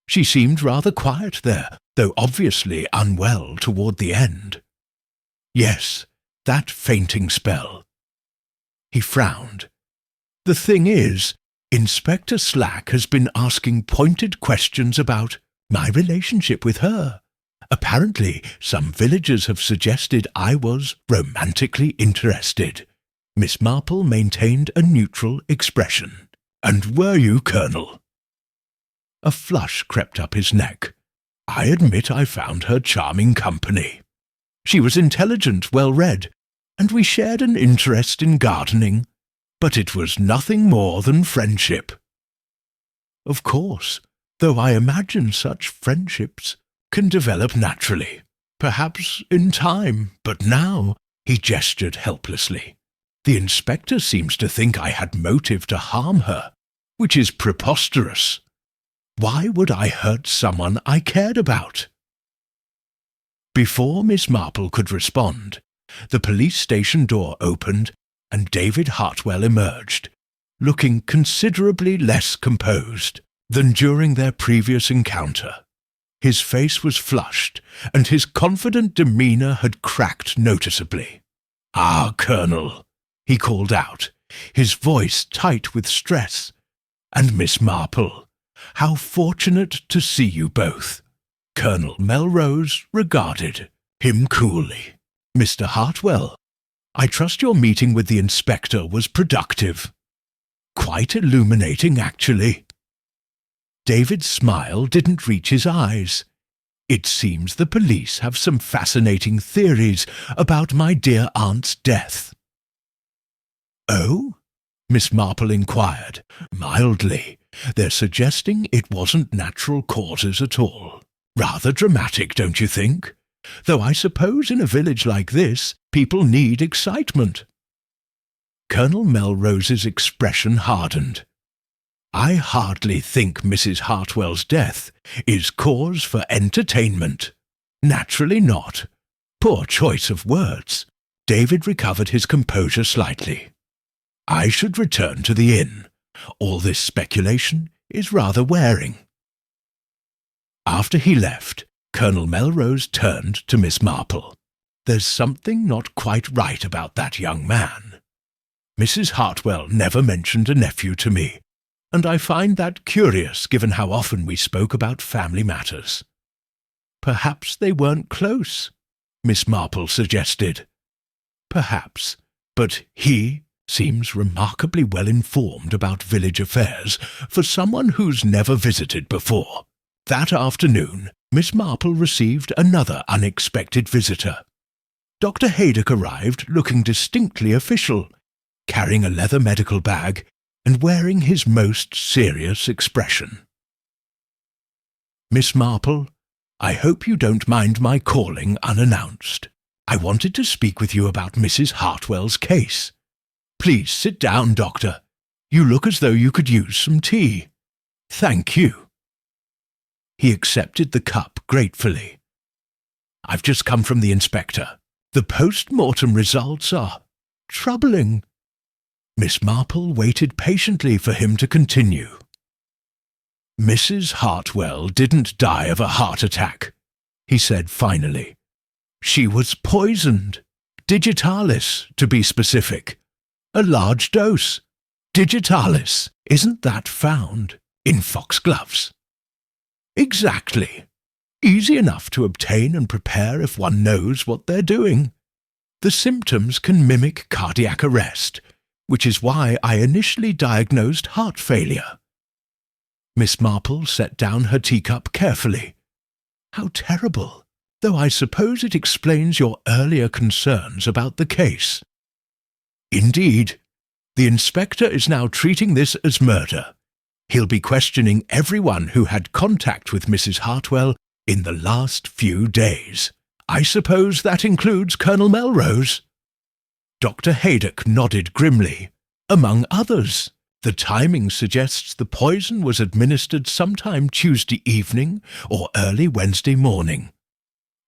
She seemed rather quiet there, though obviously unwell toward the end. Yes, that fainting spell. He frowned. The thing is, Inspector Slack has been asking pointed questions about my relationship with her. Apparently, some villagers have suggested I was romantically interested. Miss Marple maintained a neutral expression. And were you, Colonel? A flush crept up his neck. I admit I found her charming company. She was intelligent, well-read, and we shared an interest in gardening, but it was nothing more than friendship. Of course, though I imagine such friendships can develop naturally, perhaps in time, but now, he gestured helplessly. The inspector seems to think I had motive to harm her, which is preposterous. Why would I hurt someone I cared about? Before Miss Marple could respond, the police station door opened and David Hartwell emerged, looking considerably less composed than during their previous encounter. His face was flushed, and his confident demeanour had cracked noticeably. "Ah, Colonel," he called out, his voice tight with stress. "And Miss Marple, how fortunate to see you both." Colonel Melrose regarded him coolly. "Mr. Hartwell, I trust your meeting with the inspector was productive. Quite illuminating, actually." David's smile didn't reach his eyes. "It seems the police have some fascinating theories about my dear aunt's death." "Oh?" Miss Marple inquired, mildly. "They're suggesting it wasn't natural causes at all. Rather dramatic, don't you think? Though I suppose in a village like this, people need excitement." Colonel Melrose's expression hardened. "I hardly think Mrs. Hartwell's death is cause for entertainment. Naturally not." Poor choice of words. David recovered his composure slightly. "I should return to the inn. All this speculation is rather wearing." After he left, Colonel Melrose turned to Miss Marple. "There's something not quite right about that young man. Mrs. Hartwell never mentioned a nephew to me, and I find that curious given how often we spoke about family matters." "Perhaps they weren't close," Miss Marple suggested. "Perhaps, but he seems remarkably well informed about village affairs for someone who's never visited before." That afternoon, Miss Marple received another unexpected visitor. Dr. Haydock arrived looking distinctly official, carrying a leather medical bag and wearing his most serious expression. "Miss Marple, I hope you don't mind my calling unannounced. I wanted to speak with you about Mrs. Hartwell's case. Please sit down, Doctor. You look as though you could use some tea." "Thank you." He accepted the cup gratefully. "I've just come from the inspector. The post-mortem results are troubling." Miss Marple waited patiently for him to continue. "Mrs. Hartwell didn't die of a heart attack," he said finally. "She was poisoned. Digitalis, to be specific. A large dose. Digitalis, isn't that found in foxgloves?" "Exactly. Easy enough to obtain and prepare if one knows what they're doing. The symptoms can mimic cardiac arrest, which is why I initially diagnosed heart failure." Miss Marple set down her teacup carefully. "How terrible, though I suppose it explains your earlier concerns about the case." "Indeed. The inspector is now treating this as murder. He'll be questioning everyone who had contact with Mrs. Hartwell in the last few days. I suppose that includes Colonel Melrose?" Dr. Haydock nodded grimly. "Among others. The timing suggests the poison was administered sometime Tuesday evening or early Wednesday morning.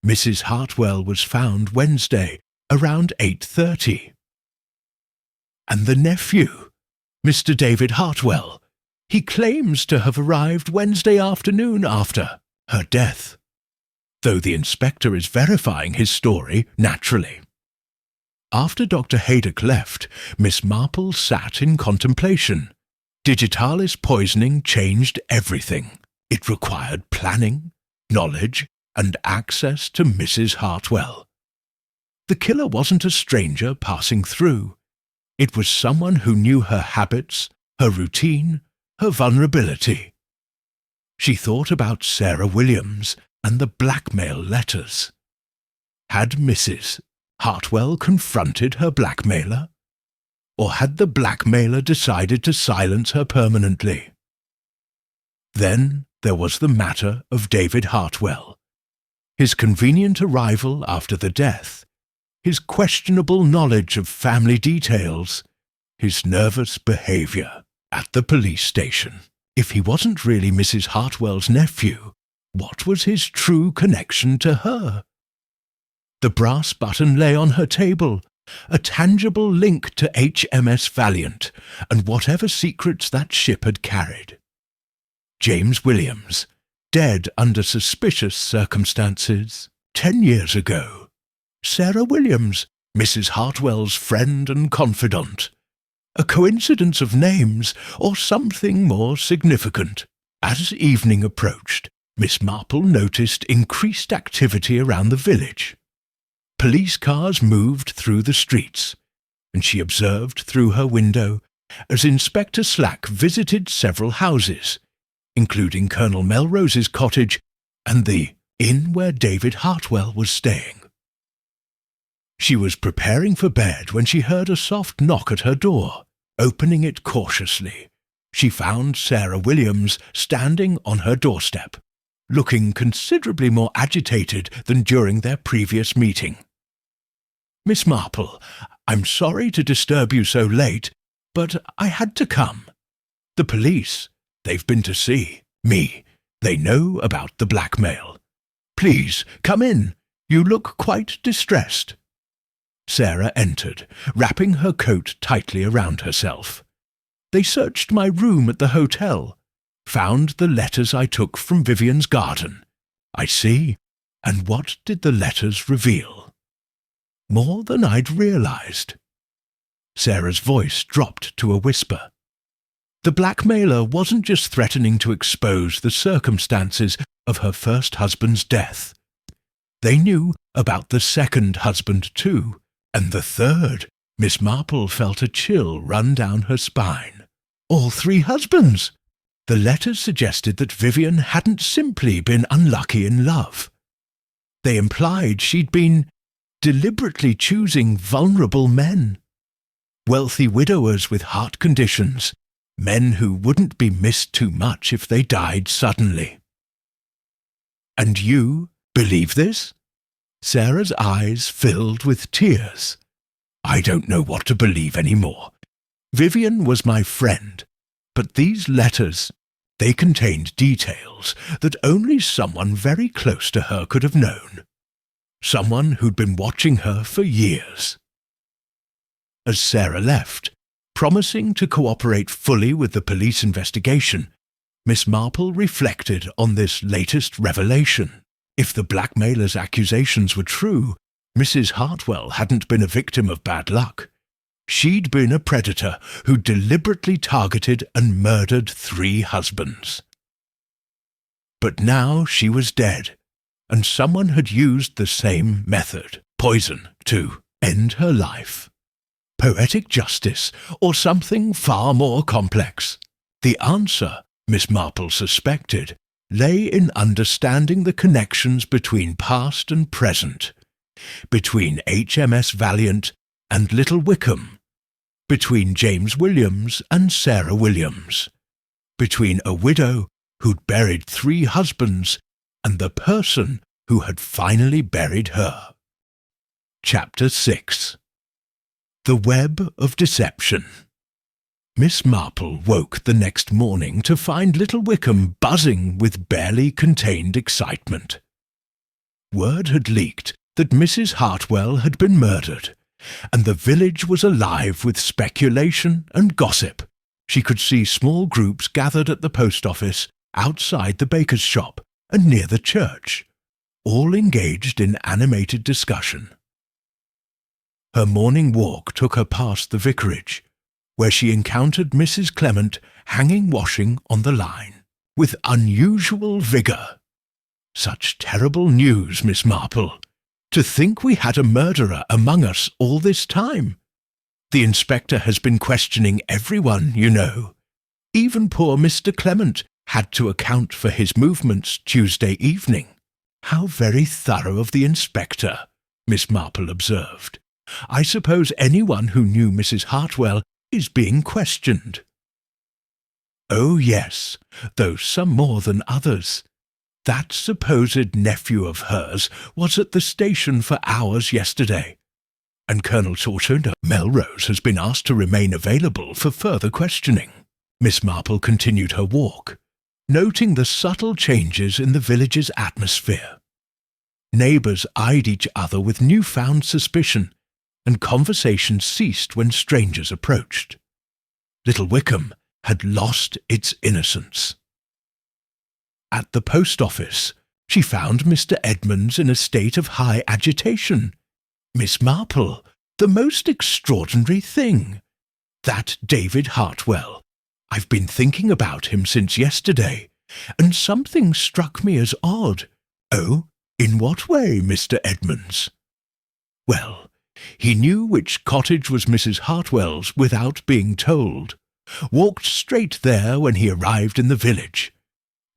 Mrs. Hartwell was found Wednesday around 8:30. "And the nephew, Mr. David Hartwell, He claims to have arrived Wednesday afternoon after her death, though the inspector is verifying his story naturally. After Dr. Haydock left, Miss Marple sat in contemplation. Digitalis poisoning changed everything. It required planning, knowledge, and access to Mrs. Hartwell. The killer wasn't a stranger passing through. It was someone who knew her habits, her routine, her vulnerability. She thought about Sarah Williams and the blackmail letters. Had Mrs. Hartwell confronted her blackmailer? Or had the blackmailer decided to silence her permanently? Then there was the matter of David Hartwell. His convenient arrival after the death, his questionable knowledge of family details, his nervous behaviour at the police station. If he wasn't really Mrs. Hartwell's nephew, what was his true connection to her? The brass button lay on her table, a tangible link to HMS Valiant and whatever secrets that ship had carried. James Williams, dead under suspicious circumstances 10 years ago. Sarah Williams, Mrs. Hartwell's friend and confidant. A coincidence of names or something more significant? As evening approached, Miss Marple noticed increased activity around the village. Police cars moved through the streets, and she observed through her window as Inspector Slack visited several houses, including Colonel Melrose's cottage and the inn where David Hartwell was staying. She was preparing for bed when she heard a soft knock at her door. Opening it cautiously, she found Sarah Williams standing on her doorstep, looking considerably more agitated than during their previous meeting. "Miss Marple, I'm sorry to disturb you so late, but I had to come. The police, they've been to see me. They know about the blackmail. Please, come in. You look quite distressed." Sarah entered, wrapping her coat tightly around herself. "They searched my room at the hotel, found the letters I took from Vivian's garden." "I see. And what did the letters reveal?" "More than I'd realized." Sarah's voice dropped to a whisper. The blackmailer wasn't just threatening to expose the circumstances of her first husband's death. They knew about the second husband too, and the third. Miss Marple felt a chill run down her spine. All 3 husbands! The letters suggested that Vivian hadn't simply been unlucky in love. They implied she'd been deliberately choosing vulnerable men. Wealthy widowers with heart conditions, men who wouldn't be missed too much if they died suddenly. "And you believe this?" Sarah's eyes filled with tears. "I don't know what to believe anymore. Vivian was my friend, but these letters, they contained details that only someone very close to her could have known. Someone who'd been watching her for years." As Sarah left, promising to cooperate fully with the police investigation, Miss Marple reflected on this latest revelation. If the blackmailer's accusations were true, Mrs. Hartwell hadn't been a victim of bad luck. She'd been a predator who deliberately targeted and murdered 3 husbands. But now she was dead, and someone had used the same method, poison, to end her life. Poetic justice, or something far more complex? The answer, Miss Marple suspected, lay in understanding the connections between past and present, between HMS Valiant and Little Wickham, between James Williams and Sarah Williams, between a widow who'd buried 3 husbands and the person who had finally buried her. Chapter 6. The Web of Deception. Miss Marple woke the next morning to find Little Wickham buzzing with barely contained excitement. Word had leaked that Mrs. Hartwell had been murdered, and the village was alive with speculation and gossip. She could see small groups gathered at the post office, outside the baker's shop, and near the church, all engaged in animated discussion. Her morning walk took her past the vicarage, where she encountered Mrs. Clement hanging washing on the line, with unusual vigour. "Such terrible news, Miss Marple. To think we had a murderer among us all this time. The inspector has been questioning everyone, you know. Even poor Mr. Clement had to account for his movements Tuesday evening." "How very thorough of the inspector," Miss Marple observed. "I suppose anyone who knew Mrs. Hartwell is being questioned." "Oh, yes, though some more than others. That supposed nephew of hers was at the station for hours yesterday, and Colonel Torshund Melrose has been asked to remain available for further questioning." Miss Marple continued her walk, noting the subtle changes in the village's atmosphere. Neighbours eyed each other with newfound suspicion, and conversation ceased when strangers approached. Little Wickham had lost its innocence. At the post office, she found Mr. Edmonds in a state of high agitation. "Miss Marple, the most extraordinary thing. That David Hartwell. I've been thinking about him since yesterday, and something struck me as odd." "Oh, in what way, Mr. Edmonds?" "Well, he knew which cottage was Mrs. Hartwell's without being told. Walked straight there when he arrived in the village.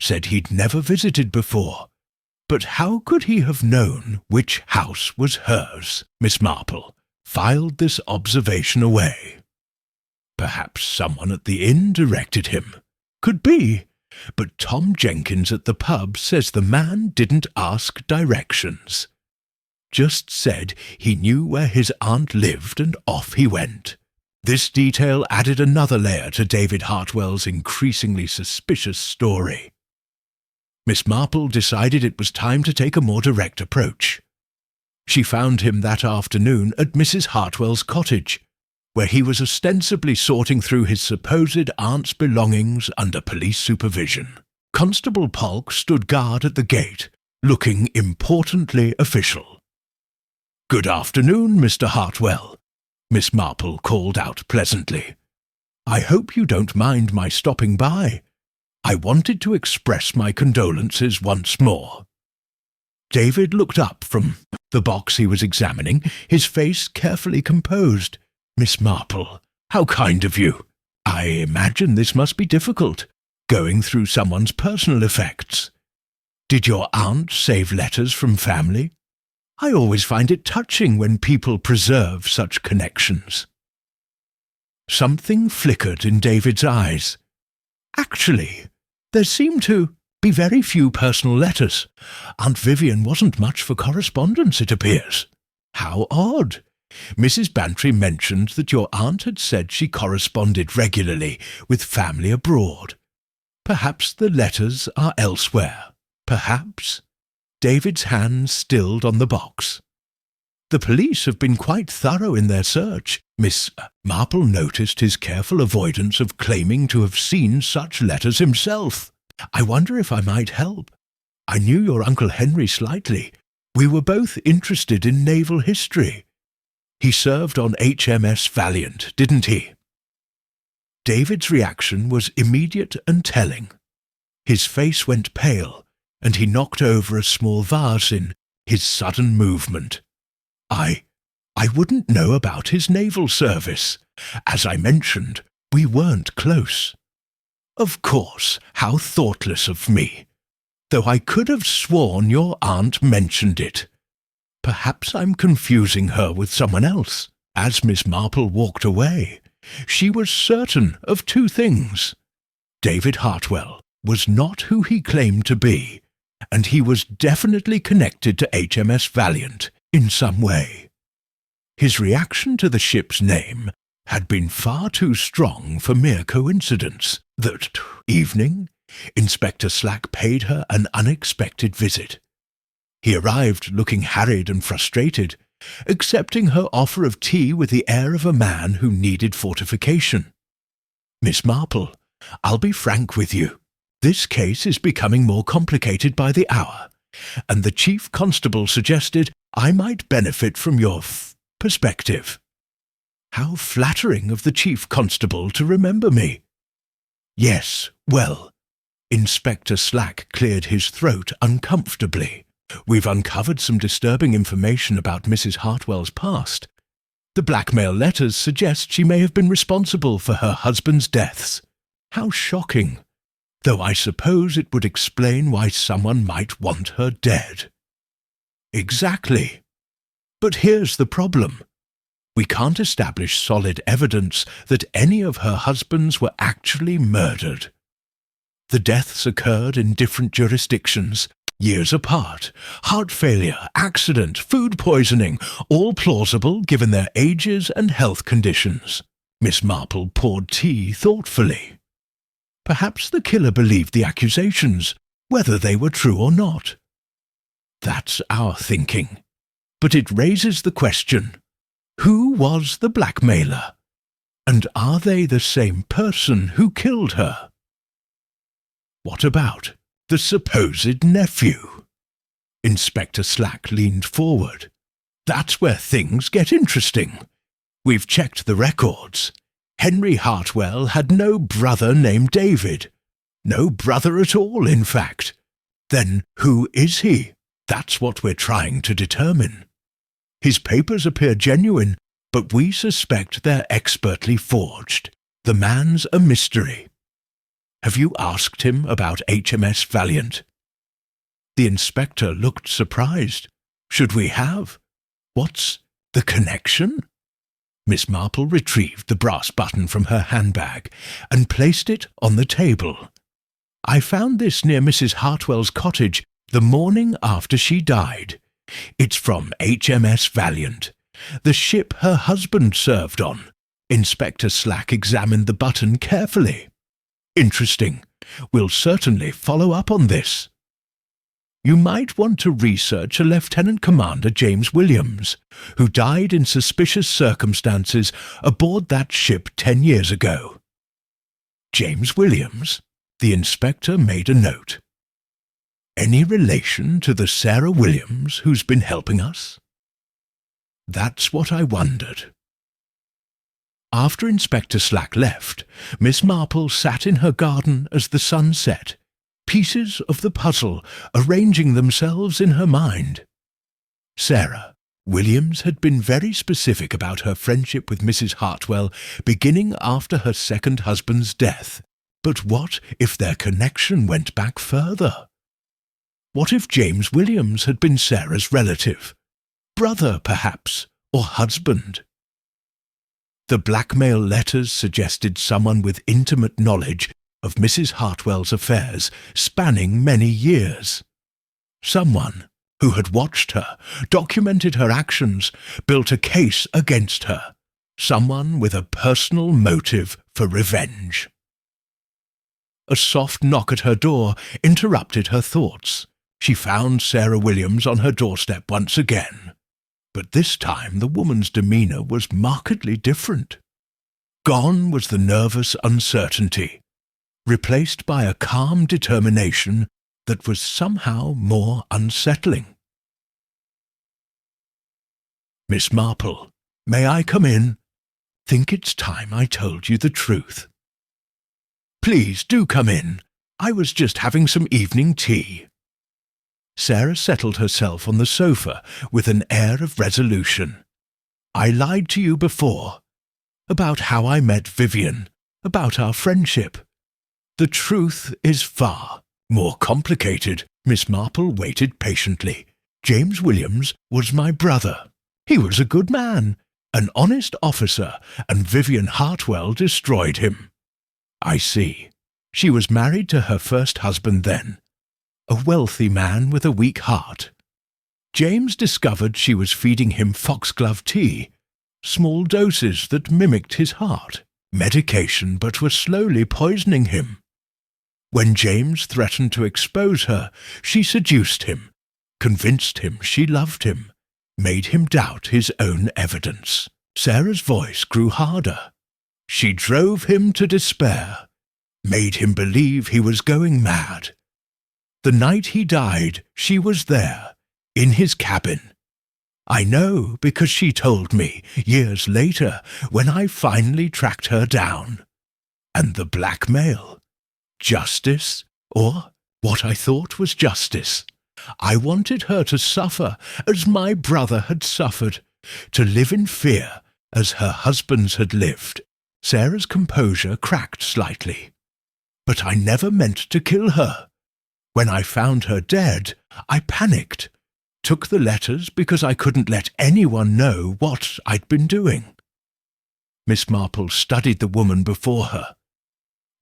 Said he'd never visited before. But how could he have known which house was hers?" Miss Marple filed this observation away. "Perhaps someone at the inn directed him. Could be, but Tom Jenkins at the pub says the man didn't ask directions. Just said he knew where his aunt lived and off he went." This detail added another layer to David Hartwell's increasingly suspicious story. Miss Marple decided it was time to take a more direct approach. She found him that afternoon at Mrs. Hartwell's cottage, where he was ostensibly sorting through his supposed aunt's belongings under police supervision. Constable Polk stood guard at the gate, looking importantly official. "Good afternoon, Mr. Hartwell," Miss Marple called out pleasantly. "I hope you don't mind my stopping by. I wanted to express my condolences once more." David looked up from the box he was examining, his face carefully composed. "Miss Marple, how kind of you. I imagine this must be difficult, going through someone's personal effects. Did your aunt save letters from family? I always find it touching when people preserve such connections." Something flickered in David's eyes. "Actually, there seemed to be very few personal letters. Aunt Vivian wasn't much for correspondence, it appears." "How odd. Mrs. Bantry mentioned that your aunt had said she corresponded regularly with family abroad. Perhaps the letters are elsewhere. Perhaps." David's hand stilled on the box. "The police have been quite thorough in their search." Miss Marple noticed his careful avoidance of claiming to have seen such letters himself. "I wonder if I might help. I knew your Uncle Henry slightly. We were both interested in naval history. He served on HMS Valiant, didn't he?" David's reaction was immediate and telling. His face went pale, and he knocked over a small vase in his sudden movement. I wouldn't know about his naval service. As I mentioned, we weren't close." "Of course, how thoughtless of me. Though I could have sworn your aunt mentioned it. Perhaps I'm confusing her with someone else." As Miss Marple walked away, she was certain of two things. David Hartwell was not who he claimed to be, and he was definitely connected to HMS Valiant in some way. His reaction to the ship's name had been far too strong for mere coincidence. That evening, Inspector Slack paid her an unexpected visit. He arrived looking harried and frustrated, accepting her offer of tea with the air of a man who needed fortification. Miss Marple, I'll be frank with you. This case is becoming more complicated by the hour, and the Chief Constable suggested I might benefit from your perspective. How flattering of the Chief Constable to remember me. Yes, well, Inspector Slack cleared his throat uncomfortably. We've uncovered some disturbing information about Mrs. Hartwell's past. The blackmail letters suggest she may have been responsible for her husband's deaths. How shocking! Though I suppose it would explain why someone might want her dead. Exactly. But here's the problem. We can't establish solid evidence that any of her husbands were actually murdered. The deaths occurred in different jurisdictions, years apart. Heart failure, accident, food poisoning, all plausible given their ages and health conditions. Miss Marple poured tea thoughtfully. Perhaps the killer believed the accusations, whether they were true or not. That's our thinking. But it raises the question, who was the blackmailer? And are they the same person who killed her? What about the supposed nephew? Inspector Slack leaned forward. That's where things get interesting. We've checked the records. Henry Hartwell had no brother named David. No brother at all, in fact. Then who is he? That's what we're trying to determine. His papers appear genuine, but we suspect they're expertly forged. The man's a mystery. Have you asked him about HMS Valiant? The inspector looked surprised. Should we have? What's the connection? Miss Marple retrieved the brass button from her handbag and placed it on the table. I found this near Mrs. Hartwell's cottage the morning after she died. It's from HMS Valiant, the ship her husband served on. Inspector Slack examined the button carefully. Interesting. We'll certainly follow up on this. You might want to research a Lieutenant Commander James Williams, who died in suspicious circumstances aboard that ship 10 years ago. James Williams? The inspector made a note. Any relation to the Sarah Williams who's been helping us? That's what I wondered. After Inspector Slack left, Miss Marple sat in her garden as the sun set, pieces of the puzzle arranging themselves in her mind. Sarah Williams had been very specific about her friendship with Mrs. Hartwell beginning after her second husband's death. But what if their connection went back further? What if James Williams had been Sarah's relative? Brother, perhaps, or husband? The blackmail letters suggested someone with intimate knowledge of Mrs. Hartwell's affairs spanning many years. Someone who had watched her, documented her actions, built a case against her. Someone with a personal motive for revenge. A soft knock at her door interrupted her thoughts. She found Sarah Williams on her doorstep once again. But this time the woman's demeanour was markedly different. Gone was the nervous uncertainty, replaced by a calm determination that was somehow more unsettling. Miss Marple, may I come in? Think it's time I told you the truth. Please do come in. I was just having some evening tea. Sarah settled herself on the sofa with an air of resolution. I lied to you before, about how I met Vivian, about our friendship. The truth is far more complicated. Miss Marple waited patiently. James Williams was my brother. He was a good man, an honest officer, and Vivian Hartwell destroyed him. I see. She was married to her first husband then, a wealthy man with a weak heart. James discovered she was feeding him foxglove tea, small doses that mimicked his heart, medication but were slowly poisoning him. When James threatened to expose her, she seduced him, convinced him she loved him, made him doubt his own evidence. Sarah's voice grew harder. She drove him to despair, made him believe he was going mad. The night he died, she was there, in his cabin. I know because she told me, years later, when I finally tracked her down. And the blackmail? Justice? Or what I thought was justice. I wanted her to suffer as my brother had suffered, to live in fear as her husbands had lived. Sarah's composure cracked slightly. But I never meant to kill her. When I found her dead, I panicked, took the letters because I couldn't let anyone know what I'd been doing. Miss Marple studied the woman before her.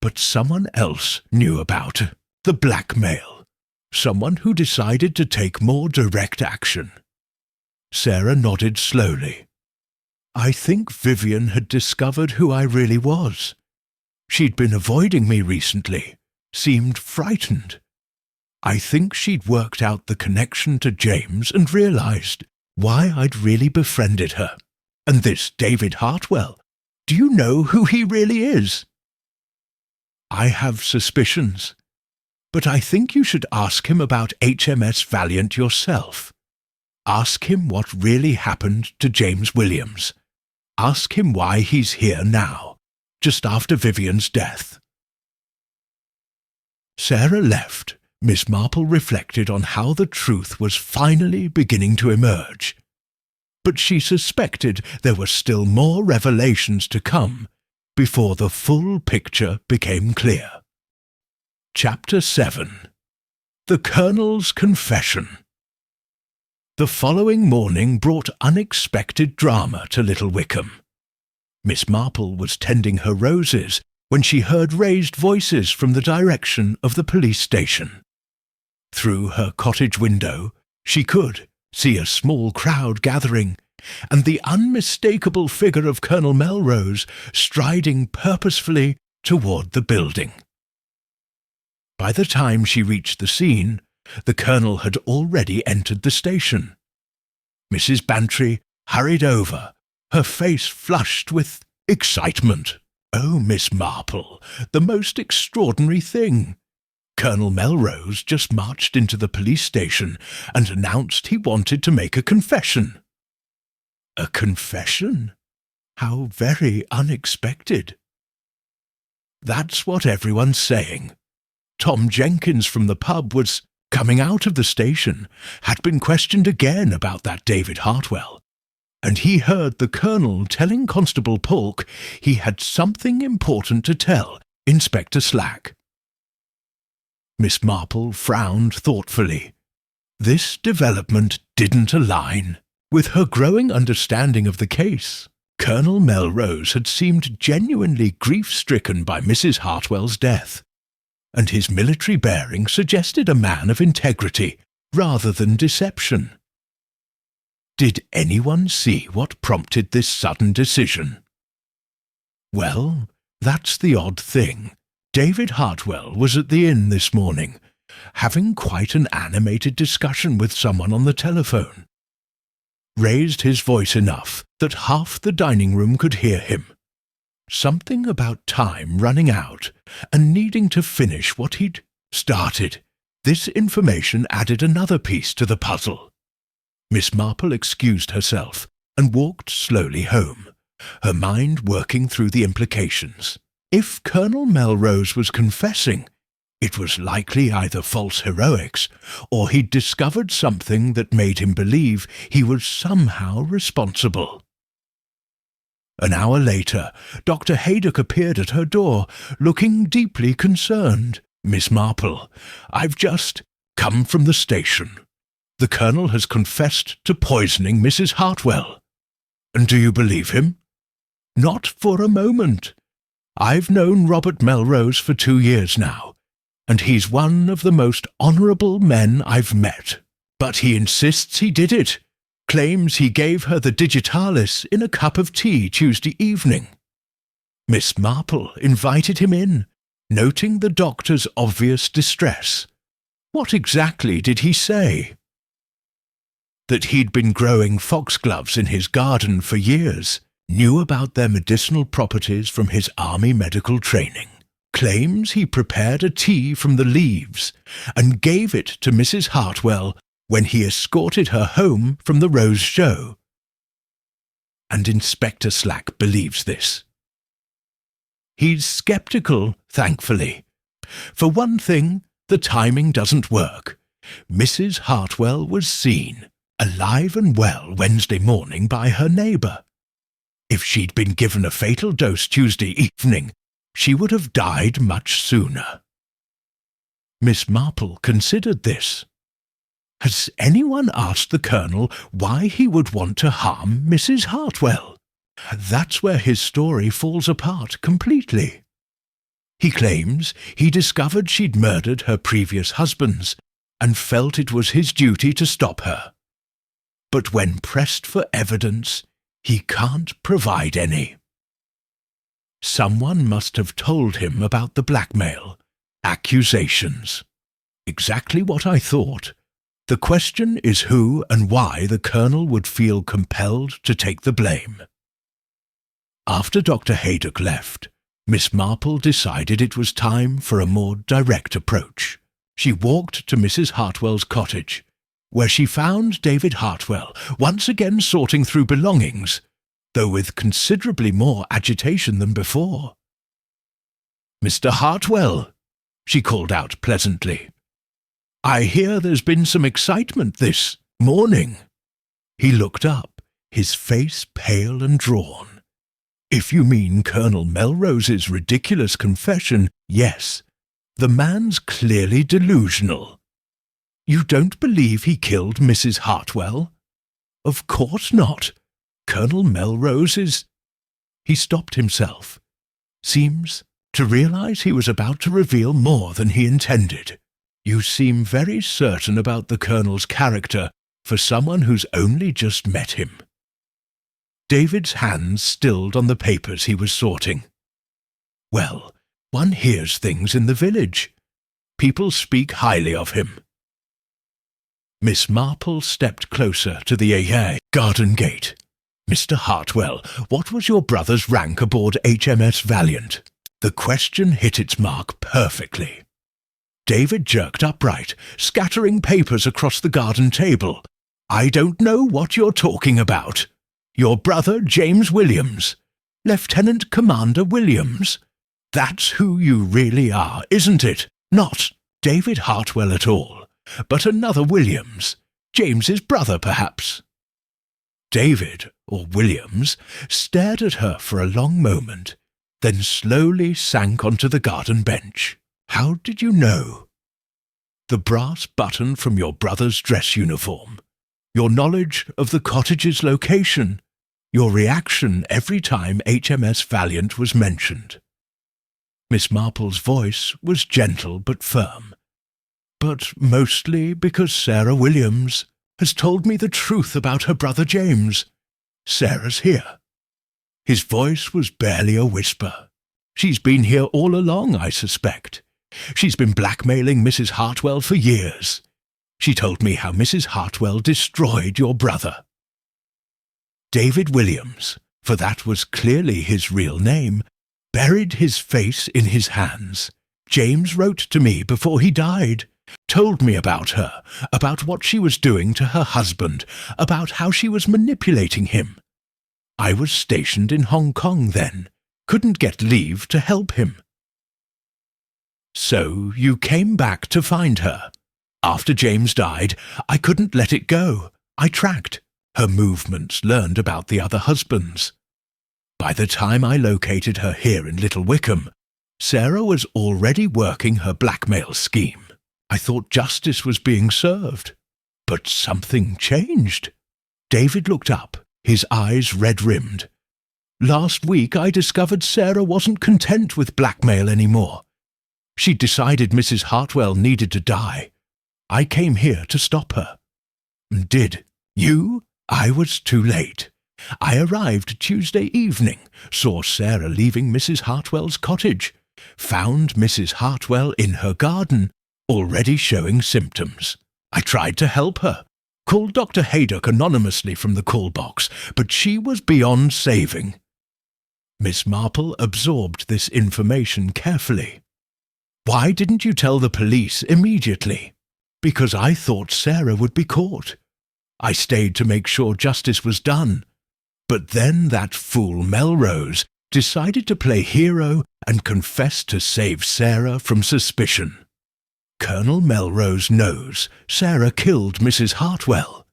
But someone else knew about the blackmail. Someone who decided to take more direct action. Sarah nodded slowly. I think Vivian had discovered who I really was. She'd been avoiding me recently, seemed frightened. I think she'd worked out the connection to James and realized why I'd really befriended her. And this David Hartwell, do you know who he really is? I have suspicions, but I think you should ask him about HMS Valiant yourself. Ask him what really happened to James Williams. Ask him why he's here now, just after Vivian's death. Sarah left. Miss Marple reflected on how the truth was finally beginning to emerge. But she suspected there were still more revelations to come before the full picture became clear. Chapter 7. The Colonel's Confession. The following morning brought unexpected drama to Little Wickham. Miss Marple was tending her roses when she heard raised voices from the direction of the police station. Through her cottage window, she could see a small crowd gathering, and the unmistakable figure of Colonel Melrose striding purposefully toward the building. By the time she reached the scene, the Colonel had already entered the station. Mrs. Bantry hurried over, her face flushed with excitement. Oh, Miss Marple, the most extraordinary thing! Colonel Melrose just marched into the police station and announced he wanted to make a confession. A confession? How very unexpected. That's what everyone's saying. Tom Jenkins from the pub was coming out of the station, had been questioned again about that David Hartwell, and he heard the Colonel telling Constable Polk he had something important to tell Inspector Slack. Miss Marple frowned thoughtfully. This development didn't align with her growing understanding of the case. Colonel Melrose had seemed genuinely grief-stricken by Mrs. Hartwell's death, and his military bearing suggested a man of integrity rather than deception. Did anyone see what prompted this sudden decision? Well, that's the odd thing. David Hartwell was at the inn this morning, having quite an animated discussion with someone on the telephone. Raised his voice enough that half the dining room could hear him. Something about time running out and needing to finish what he'd started. This information added another piece to the puzzle. Miss Marple excused herself and walked slowly home, her mind working through the implications. If Colonel Melrose was confessing, it was likely either false heroics or he'd discovered something that made him believe he was somehow responsible. An hour later, Dr. Haydock appeared at her door, looking deeply concerned. Miss Marple, I've just come from the station. The Colonel has confessed to poisoning Mrs. Hartwell. And do you believe him? Not for a moment. I've known Robert Melrose for 2 years now, and he's one of the most honourable men I've met. But he insists he did it, claims he gave her the digitalis in a cup of tea Tuesday evening. Miss Marple invited him in, noting the doctor's obvious distress. What exactly did he say? That he'd been growing foxgloves in his garden for years, knew about their medicinal properties from his army medical training, claims he prepared a tea from the leaves and gave it to Mrs. Hartwell when he escorted her home from the Rose Show. And Inspector Slack believes this. He's sceptical, thankfully. For one thing, the timing doesn't work. Mrs. Hartwell was seen, alive and well, Wednesday morning by her neighbour. If she'd been given a fatal dose Tuesday evening, she would have died much sooner. Miss Marple considered this. Has anyone asked the Colonel why he would want to harm Mrs. Hartwell? That's where his story falls apart completely. He claims he discovered she'd murdered her previous husbands and felt it was his duty to stop her. But when pressed for evidence, he can't provide any. Someone must have told him about the blackmail, accusations. Exactly what I thought. The question is who and why the Colonel would feel compelled to take the blame. After Dr. Haydock left, Miss Marple decided it was time for a more direct approach. She walked to Mrs. Hartwell's cottage, where she found David Hartwell once again sorting through belongings, though with considerably more agitation than before. "Mr. Hartwell," she called out pleasantly, "I hear there's been some excitement this morning." He looked up, his face pale and drawn. "If you mean Colonel Melrose's ridiculous confession, yes. The man's clearly delusional." "You don't believe he killed Mrs. Hartwell?" "Of course not. Colonel Melrose is—" He stopped himself. Seems to realize he was about to reveal more than he intended. "You seem very certain about the Colonel's character for someone who's only just met him." David's hands stilled on the papers he was sorting. "Well, one hears things in the village. People speak highly of him." Miss Marple stepped closer to the garden gate. "Mr. Hartwell, what was your brother's rank aboard HMS Valiant?" The question hit its mark perfectly. David jerked upright, scattering papers across the garden table. "I don't know what you're talking about. Your brother, James Williams. Lieutenant Commander Williams. That's who you really are, isn't it? Not David Hartwell at all, but another Williams. James's brother, perhaps." David, or Williams, stared at her for a long moment, then slowly sank onto the garden bench. "How did you know?" "The brass button from your brother's dress uniform, your knowledge of the cottage's location, your reaction every time HMS Valiant was mentioned." Miss Marple's voice was gentle but firm. "But mostly because Sarah Williams has told me the truth about her brother James. Sarah's here." His voice was barely a whisper. "She's been here all along, I suspect. She's been blackmailing Mrs. Hartwell for years. She told me how Mrs. Hartwell destroyed your brother." David Williams, for that was clearly his real name, buried his face in his hands. "James wrote to me before he died. Told me about her, about what she was doing to her husband, about how she was manipulating him. I was stationed in Hong Kong then, couldn't get leave to help him." "So you came back to find her. After James died, I couldn't let it go. I tracked her movements, learned about the other husbands. By the time I located her here in Little Wickham, Sarah was already working her blackmail scheme. I thought justice was being served. But something changed." David looked up, his eyes red-rimmed. "Last week I discovered Sarah wasn't content with blackmail anymore. She'd decided Mrs. Hartwell needed to die. I came here to stop her." "Did you?" "I was too late. I arrived Tuesday evening, saw Sarah leaving Mrs. Hartwell's cottage, found Mrs. Hartwell in her garden, already showing symptoms. I tried to help her, called Dr. Haydock anonymously from the call box, but she was beyond saving. Miss Marple absorbed this information carefully. Why didn't you tell the police immediately? Because I thought Sarah would be caught. I stayed to make sure justice was done. But then that fool Melrose decided to play hero and confess to save Sarah from suspicion. Colonel Melrose knows Sarah killed Mrs. Hartwell.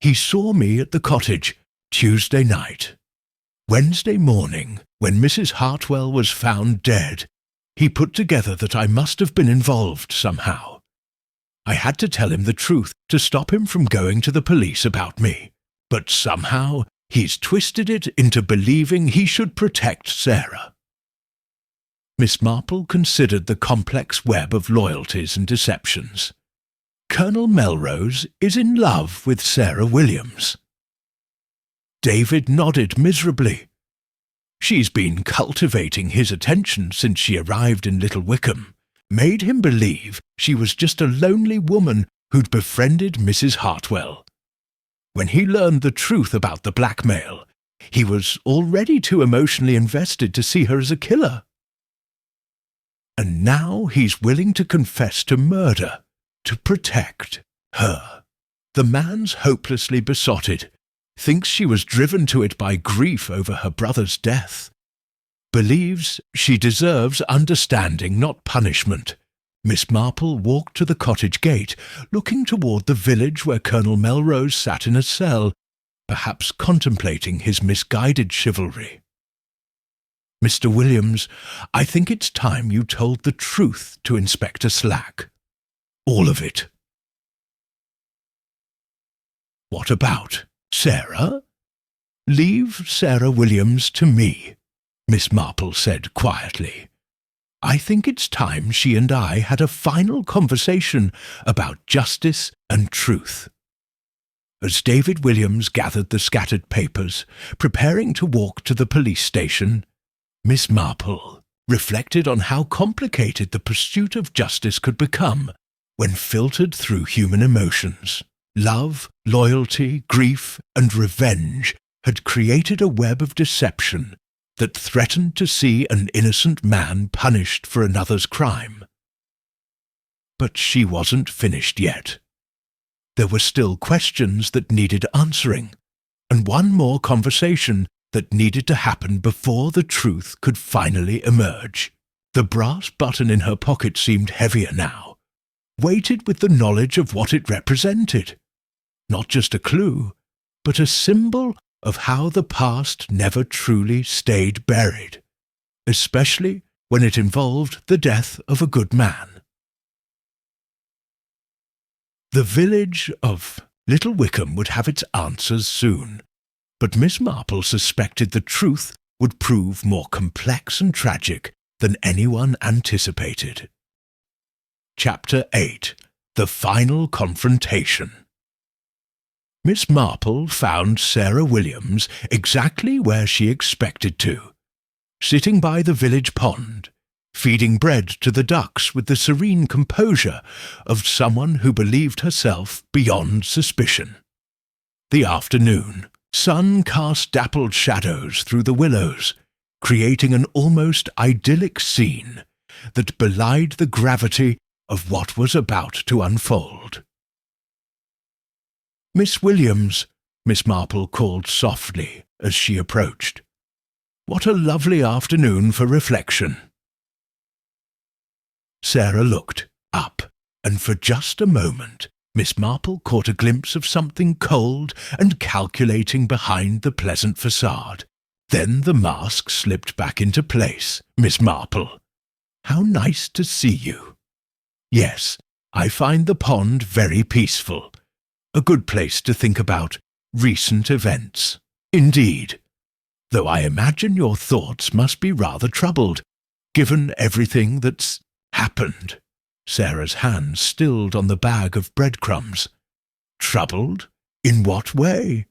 He saw me at the cottage Tuesday night. Wednesday morning, when Mrs. Hartwell was found dead, he put together that I must have been involved somehow. I had to tell him the truth to stop him from going to the police about me, but somehow he's twisted it into believing he should protect Sarah. Miss Marple considered the complex web of loyalties and deceptions. Colonel Melrose is in love with Sarah Williams. David nodded miserably. She's been cultivating his attention since she arrived in Little Wickham, made him believe she was just a lonely woman who'd befriended Mrs. Hartwell. When he learned the truth about the blackmail, he was already too emotionally invested to see her as a killer. And now he's willing to confess to murder, to protect her. The man's hopelessly besotted, thinks she was driven to it by grief over her brother's death, believes she deserves understanding, not punishment. Miss Marple walked to the cottage gate, looking toward the village where Colonel Melrose sat in a cell, perhaps contemplating his misguided chivalry. Mr. Williams, I think it's time you told the truth to Inspector Slack. All of it. What about Sarah? Leave Sarah Williams to me, Miss Marple said quietly. I think it's time she and I had a final conversation about justice and truth. As David Williams gathered the scattered papers, preparing to walk to the police station, Miss Marple reflected on how complicated the pursuit of justice could become when filtered through human emotions. Love, loyalty, grief, and revenge had created a web of deception that threatened to see an innocent man punished for another's crime. But she wasn't finished yet. There were still questions that needed answering, and one more conversation that needed to happen before the truth could finally emerge. The brass button in her pocket seemed heavier now, weighted with the knowledge of what it represented. Not just a clue, but a symbol of how the past never truly stayed buried, especially when it involved the death of a good man. The village of Little Wickham would have its answers soon, but Miss Marple suspected the truth would prove more complex and tragic than anyone anticipated. Chapter 8. The Final Confrontation. Miss Marple found Sarah Williams exactly where she expected to, sitting by the village pond, feeding bread to the ducks with the serene composure of someone who believed herself beyond suspicion. The afternoon sun cast dappled shadows through the willows, creating an almost idyllic scene that belied the gravity of what was about to unfold. "Miss Williams," Miss Marple called softly as she approached. "What a lovely afternoon for reflection." Sarah looked up, and for just a moment Miss Marple caught a glimpse of something cold and calculating behind the pleasant facade. Then the mask slipped back into place. "Miss Marple, how nice to see you. Yes, I find the pond very peaceful. A good place to think about recent events. Indeed, though I imagine your thoughts must be rather troubled, given everything that's happened." Sarah's hand stilled on the bag of breadcrumbs. "Troubled? In what way?"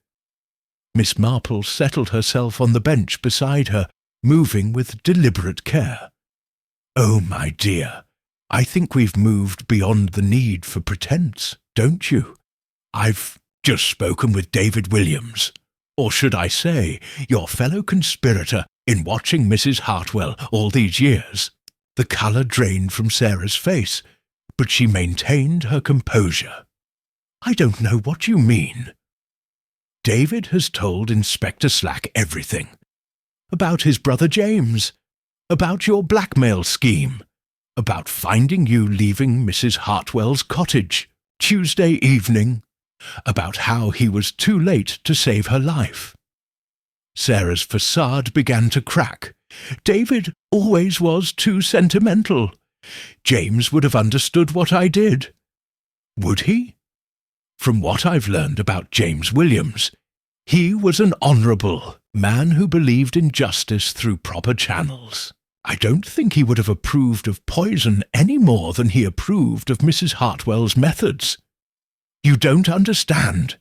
Miss Marple settled herself on the bench beside her, moving with deliberate care. "Oh, my dear, I think we've moved beyond the need for pretense, don't you? I've Just spoken with David Williams, or should I say, your fellow conspirator in watching Mrs. Hartwell all these years. The colour drained from Sarah's face, but she maintained her composure. I don't know what you mean. David has told Inspector Slack everything. About his brother James, about your blackmail scheme, about finding you leaving Mrs. Hartwell's cottage Tuesday evening, about how he was too late to save her life. Sarah's facade began to crack. David always was too sentimental. James would have understood what I did. Would he? From what I've learned about James Williams, he was an honourable man who believed in justice through proper channels. I don't think he would have approved of poison any more than he approved of Mrs. Hartwell's methods. You don't understand.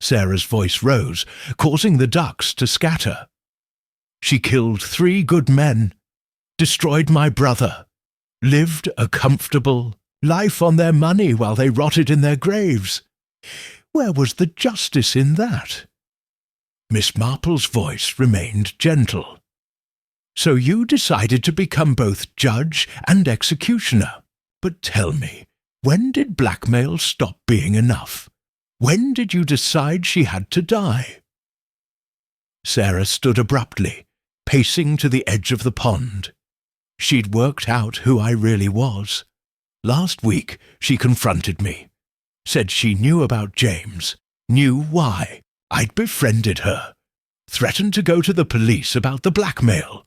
Sarah's voice rose, causing the ducks to scatter. She killed 3 good men, destroyed my brother, lived a comfortable life on their money while they rotted in their graves. Where was the justice in that? Miss Marple's voice remained gentle. So you decided to become both judge and executioner. But tell me, when did blackmail stop being enough? When did you decide she had to die? Sarah stood abruptly, pacing to the edge of the pond. She'd worked out who I really was. Last week she confronted me, said she knew about James, knew why I'd befriended her, threatened to go to the police about the blackmail.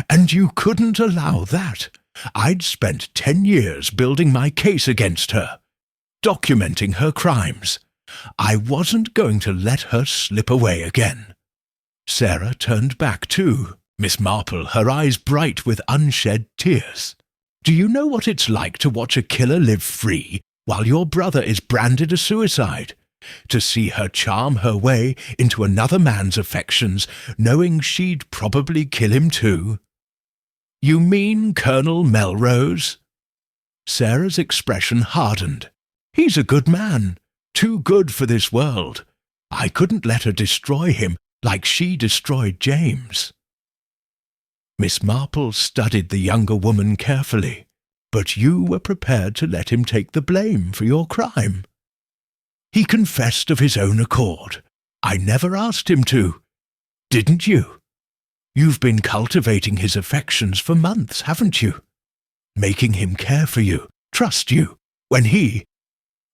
And you couldn't allow that. I'd spent 10 years building my case against her, documenting her crimes. I wasn't going to let her slip away again. Sarah turned back too, Miss Marple, her eyes bright with unshed tears. Do you know what it's like to watch a killer live free while your brother is branded a suicide? To see her charm her way into another man's affections, knowing she'd probably kill him too? You mean Colonel Melrose? Sarah's expression hardened. He's a good man, too good for this world. I couldn't let her destroy him like she destroyed James. Miss Marple studied the younger woman carefully. But you were prepared to let him take the blame for your crime. He confessed of his own accord. I never asked him to. Didn't you? You've been cultivating his affections for months, haven't you? Making him care for you, trust you, when he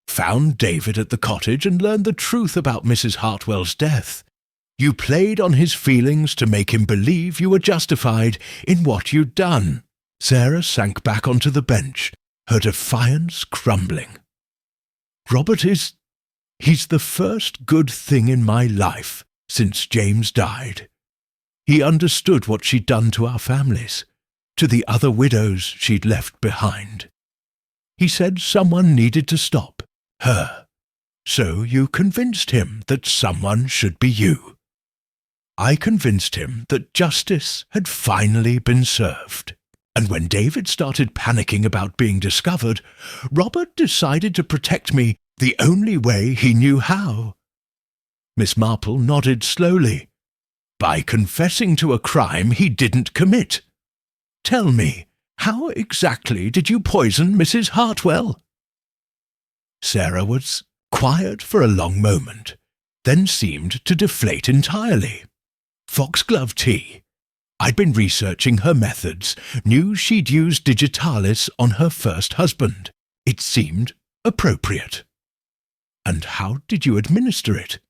found David at the cottage and learned the truth about Mrs. Hartwell's death. You played on his feelings to make him believe you were justified in what you'd done. Sarah sank back onto the bench, her defiance crumbling. Robert he's the first good thing in my life since James died. He understood what she'd done to our families, to the other widows she'd left behind. He said someone needed to stop her. So you convinced him that someone should be you. I convinced him that justice had finally been served. And when David started panicking about being discovered, Robert decided to protect me the only way he knew how. Miss Marple nodded slowly. By confessing to a crime he didn't commit. Tell me, how exactly did you poison Mrs. Hartwell? Sarah was quiet for a long moment, then seemed to deflate entirely. Foxglove tea. I'd been researching her methods, knew she'd used digitalis on her first husband. It seemed appropriate. And how did you administer it?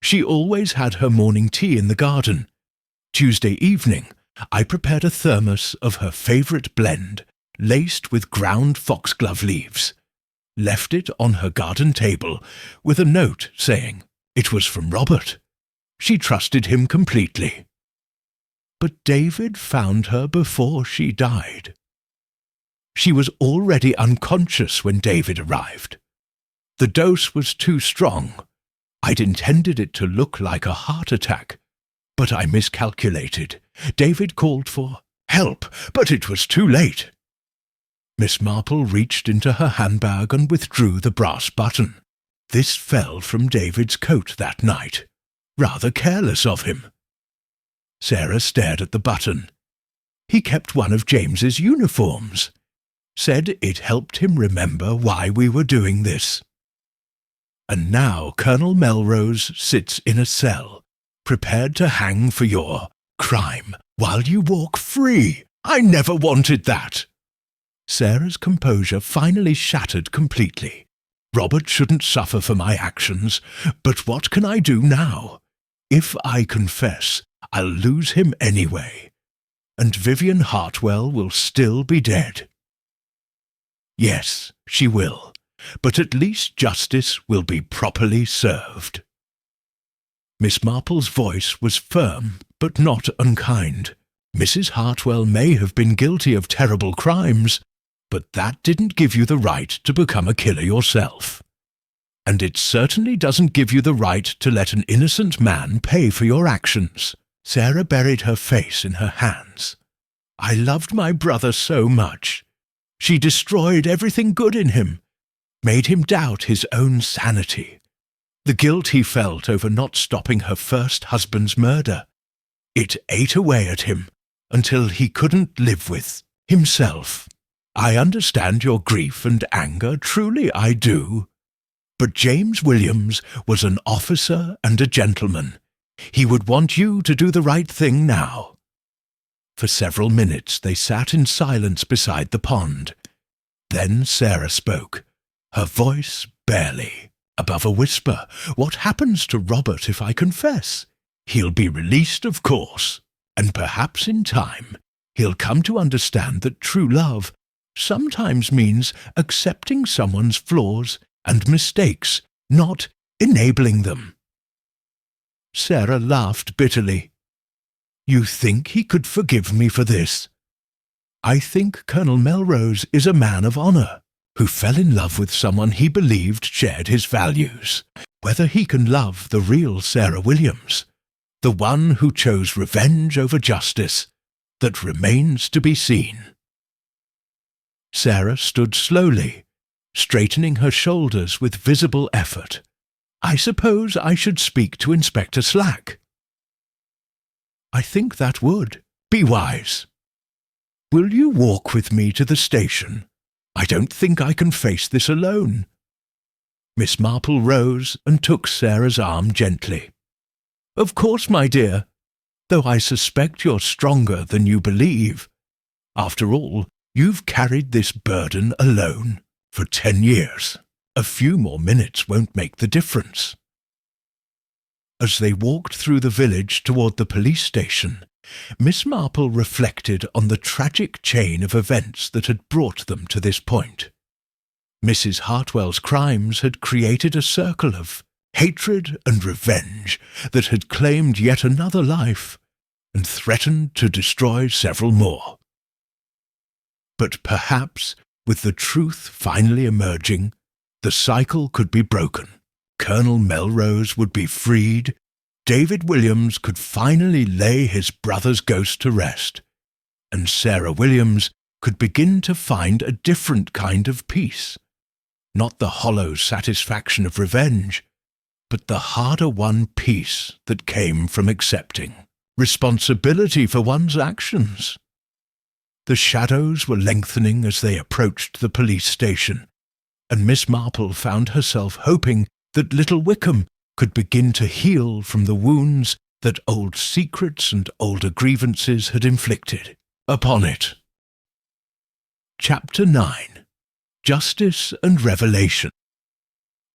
She always had her morning tea in the garden. Tuesday evening, I prepared a thermos of her favourite blend, laced with ground foxglove leaves. Left it on her garden table with a note saying it was from Robert. She trusted him completely. But David found her before she died. She was already unconscious when David arrived. The dose was too strong. I'd intended it to look like a heart attack, but I miscalculated. David called for help, but it was too late. Miss Marple reached into her handbag and withdrew the brass button. This fell from David's coat that night. Rather careless of him. Sarah stared at the button. He kept one of James's uniforms. Said it helped him remember why we were doing this. And now Colonel Melrose sits in a cell, prepared to hang for your crime while you walk free. I never wanted that. Sarah's composure finally shattered completely. Robert shouldn't suffer for my actions, but what can I do now? If I confess, I'll lose him anyway, and Vivian Hartwell will still be dead. Yes, she will, but at least justice will be properly served. Miss Marple's voice was firm, but not unkind. Mrs. Hartwell may have been guilty of terrible crimes, but that didn't give you the right to become a killer yourself. And it certainly doesn't give you the right to let an innocent man pay for your actions. Sarah buried her face in her hands. I loved my brother so much. She destroyed everything good in him, made him doubt his own sanity. The guilt he felt over not stopping her first husband's murder. It ate away at him until he couldn't live with himself. I understand your grief and anger, truly I do. But James Williams was an officer and a gentleman. He would want you to do the right thing now. For several minutes they sat in silence beside the pond. Then Sarah spoke, her voice barely above a whisper. What happens to Robert if I confess? He'll be released, of course, and perhaps in time he'll come to understand that true love sometimes means accepting someone's flaws and mistakes, not enabling them. Sarah laughed bitterly. You think he could forgive me for this? I think Colonel Melrose is a man of honour, who fell in love with someone he believed shared his values. Whether he can love the real Sarah Williams, the one who chose revenge over justice, that remains to be seen. Sarah stood slowly, straightening her shoulders with visible effort. I suppose I should speak to Inspector Slack. I think that would be wise. Will you walk with me to the station? I don't think I can face this alone. Miss Marple rose and took Sarah's arm gently. Of course, my dear, though I suspect you're stronger than you believe. After all, you've carried this burden alone for 10 years. A few more minutes won't make the difference. As they walked through the village toward the police station, Miss Marple reflected on the tragic chain of events that had brought them to this point. Mrs. Hartwell's crimes had created a circle of hatred and revenge that had claimed yet another life and threatened to destroy several more. But perhaps, with the truth finally emerging, the cycle could be broken. Colonel Melrose would be freed. David Williams could finally lay his brother's ghost to rest, and Sarah Williams could begin to find a different kind of peace. Not the hollow satisfaction of revenge, but the harder-won peace that came from accepting responsibility for one's actions. The shadows were lengthening as they approached the police station, and Miss Marple found herself hoping that Little Wickham could begin to heal from the wounds that old secrets and older grievances had inflicted upon it. Chapter 9. Justice and Revelation.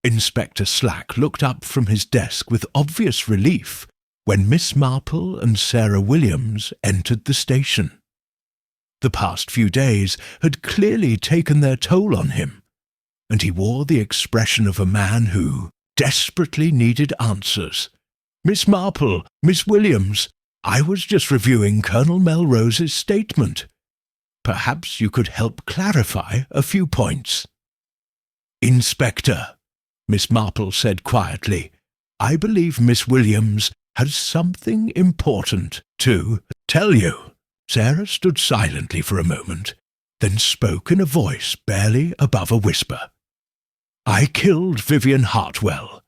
Inspector Slack looked up from his desk with obvious relief when Miss Marple and Sarah Williams entered the station. The past few days had clearly taken their toll on him, and he wore the expression of a man who desperately needed answers. Miss Marple, Miss Williams, I was just reviewing Colonel Melrose's statement. Perhaps you could help clarify a few points. Inspector, Miss Marple said quietly, I believe Miss Williams has something important to tell you. Sarah stood silently for a moment, then spoke in a voice barely above a whisper. I killed Vivian Hartwell.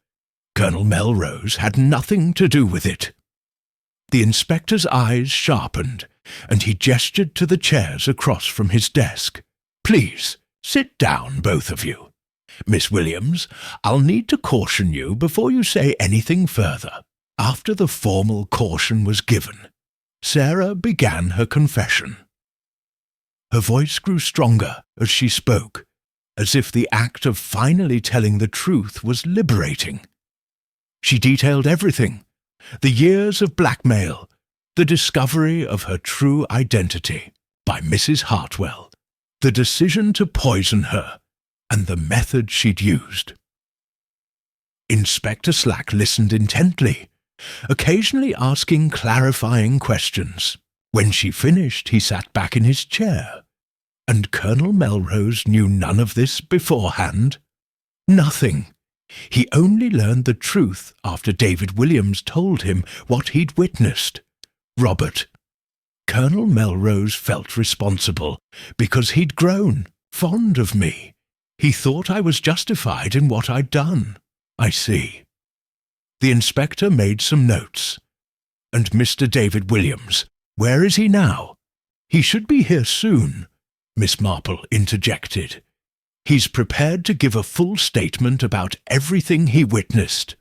Colonel Melrose had nothing to do with it." The inspector's eyes sharpened, and he gestured to the chairs across from his desk. "Please, sit down, both of you. Miss Williams, I'll need to caution you before you say anything further." After the formal caution was given, Sarah began her confession. Her voice grew stronger as she spoke, as if the act of finally telling the truth was liberating. She detailed everything: the years of blackmail, the discovery of her true identity by Mrs. Hartwell, the decision to poison her, and the method she'd used. Inspector Slack listened intently, occasionally asking clarifying questions. When she finished, he sat back in his chair. And Colonel Melrose knew none of this beforehand? Nothing. He only learned the truth after David Williams told him what he'd witnessed. Robert. Colonel Melrose felt responsible because he'd grown fond of me. He thought I was justified in what I'd done. I see. The inspector made some notes. "And Mr. David Williams, where is he now?" "He should be here soon," Miss Marple interjected. "He's prepared to give a full statement about everything he witnessed."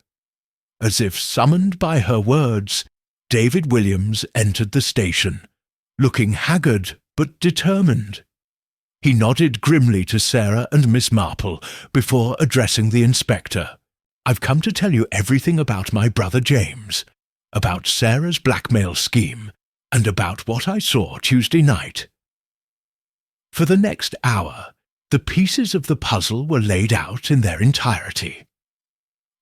As if summoned by her words, David Williams entered the station, looking haggard but determined. He nodded grimly to Sarah and Miss Marple before addressing the inspector. "I've come to tell you everything about my brother James, about Sarah's blackmail scheme, and about what I saw Tuesday night." For the next hour, the pieces of the puzzle were laid out in their entirety.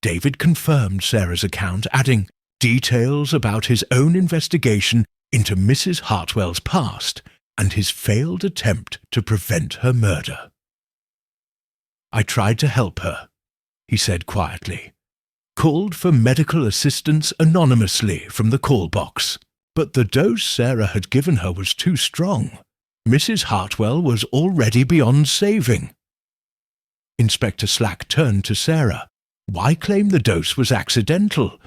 David confirmed Sarah's account, adding details about his own investigation into Mrs. Hartwell's past and his failed attempt to prevent her murder. "I tried to help her," he said quietly. "Called for medical assistance anonymously from the call box, but the dose Sarah had given her was too strong. Mrs. Hartwell was already beyond saving." Inspector Slack turned to Sarah. "Why claim the dose was accidental?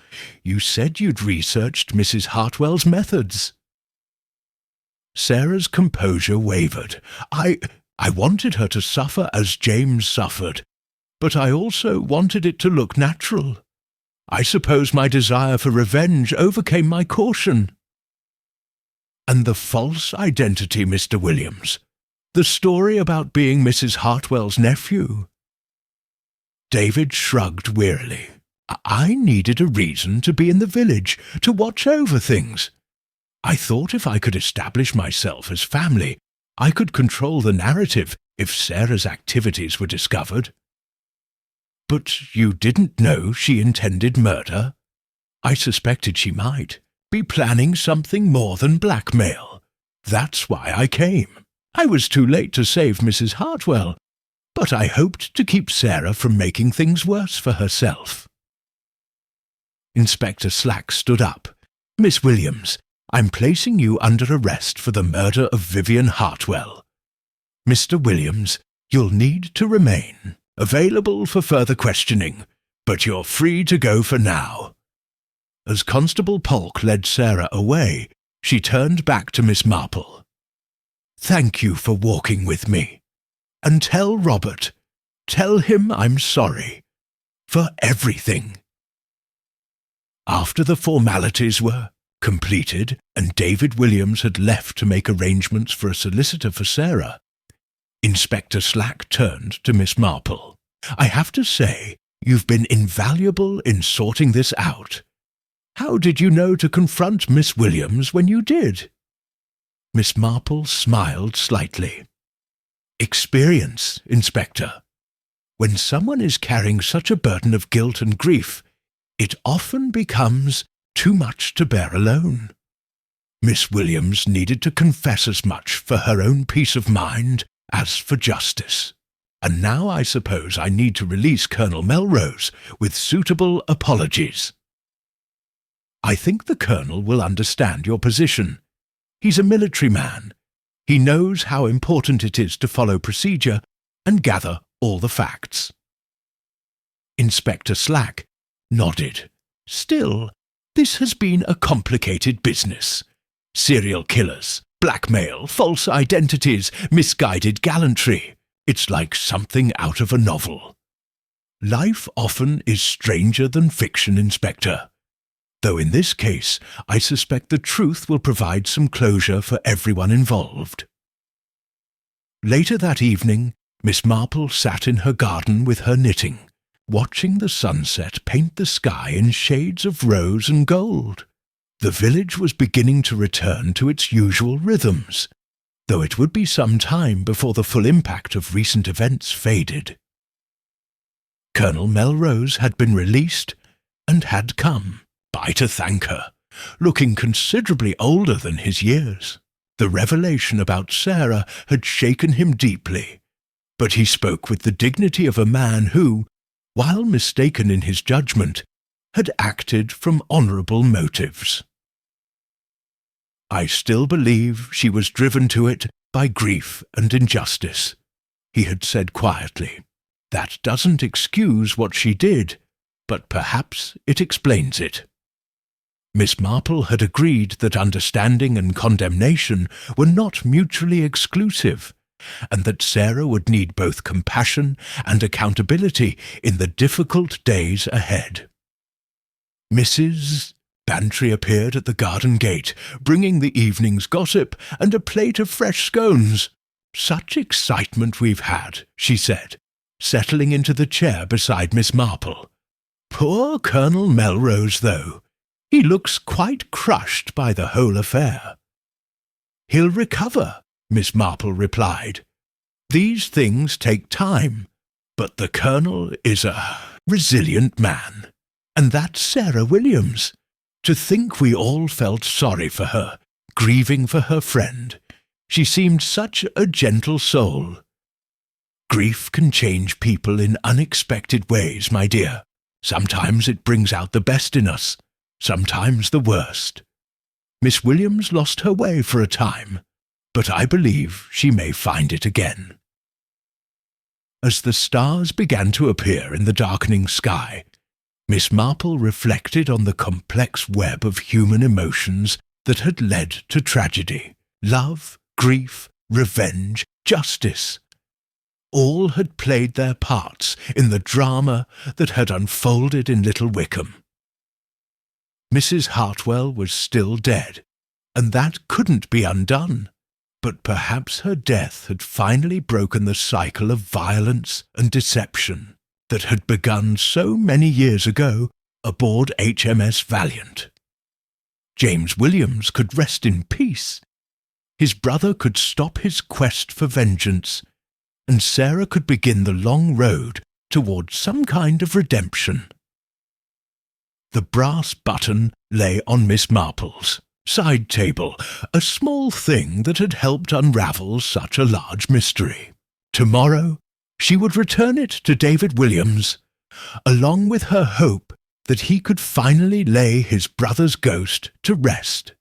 You said you'd researched Mrs. Hartwell's methods." Sarah's composure wavered. I wanted her to suffer as James suffered, but I also wanted it to look natural. I suppose my desire for revenge overcame my caution." "And the false identity, Mr. Williams? The story about being Mrs. Hartwell's nephew?" David shrugged wearily. "I needed a reason to be in the village, to watch over things. I thought if I could establish myself as family, I could control the narrative if Sarah's activities were discovered." "But you didn't know she intended murder?" "I suspected she might be planning something more than blackmail. That's why I came. I was too late to save Mrs. Hartwell, but I hoped to keep Sarah from making things worse for herself." Inspector Slack stood up. "Miss Williams, I'm placing you under arrest for the murder of Vivian Hartwell. Mr. Williams, you'll need to remain available for further questioning, but you're free to go for now." As Constable Polk led Sarah away, she turned back to Miss Marple. "Thank you for walking with me. And tell Robert, tell him I'm sorry. For everything." After the formalities were completed and David Williams had left to make arrangements for a solicitor for Sarah, Inspector Slack turned to Miss Marple. "I have to say, you've been invaluable in sorting this out. How did you know to confront Miss Williams when you did?" Miss Marple smiled slightly. "Experience, Inspector. When someone is carrying such a burden of guilt and grief, it often becomes too much to bear alone. Miss Williams needed to confess as much for her own peace of mind as for justice. And now I suppose I need to release Colonel Melrose with suitable apologies." "I think the Colonel will understand your position. He's a military man. He knows how important it is to follow procedure and gather all the facts." Inspector Slack, nodded. Still, this has been a complicated business. Serial killers, blackmail, false identities, misguided gallantry. It's like something out of a novel. Life often is stranger than fiction, Inspector. Though in this case, I suspect the truth will provide some closure for everyone involved. Later that evening, Miss Marple sat in her garden with her knitting, watching the sunset paint the sky in shades of rose and gold. The village was beginning to return to its usual rhythms, though it would be some time before the full impact of recent events faded. Colonel Melrose had been released and had come by to thank her, looking considerably older than his years. The revelation about Sarah had shaken him deeply, but he spoke with the dignity of a man who, while mistaken in his judgment, had acted from honourable motives. I still believe she was driven to it by grief and injustice, he had said quietly. That doesn't excuse what she did, but perhaps it explains it. Miss Marple had agreed that understanding and condemnation were not mutually exclusive, and that Sarah would need both compassion and accountability in the difficult days ahead. Mrs. Bantry appeared at the garden gate, bringing the evening's gossip and a plate of fresh scones. "Such excitement we've had," she said, settling into the chair beside Miss Marple. "Poor Colonel Melrose, though. He looks quite crushed by the whole affair." "He'll recover," Miss Marple replied. "These things take time, but the Colonel is a resilient man. And that's Sarah Williams. To think we all felt sorry for her, grieving for her friend. She seemed such a gentle soul. Grief can change people in unexpected ways, my dear. Sometimes it brings out the best in us, sometimes the worst. Miss Williams lost her way for a time, but I believe she may find it again." As the stars began to appear in the darkening sky, Miss Marple reflected on the complex web of human emotions that had led to tragedy, love, grief, revenge, justice. All had played their parts in the drama that had unfolded in Little Wickham. Mrs. Hartwell was still dead, and that couldn't be undone, but perhaps her death had finally broken the cycle of violence and deception that had begun so many years ago aboard HMS Valiant. James Williams could rest in peace. His brother could stop his quest for vengeance, and Sarah could begin the long road towards some kind of redemption. The brass button lay on Miss Marple's side table, a small thing that had helped unravel such a large mystery. Tomorrow she would return it to David Williams, along with her hope that he could finally lay his brother's ghost to rest.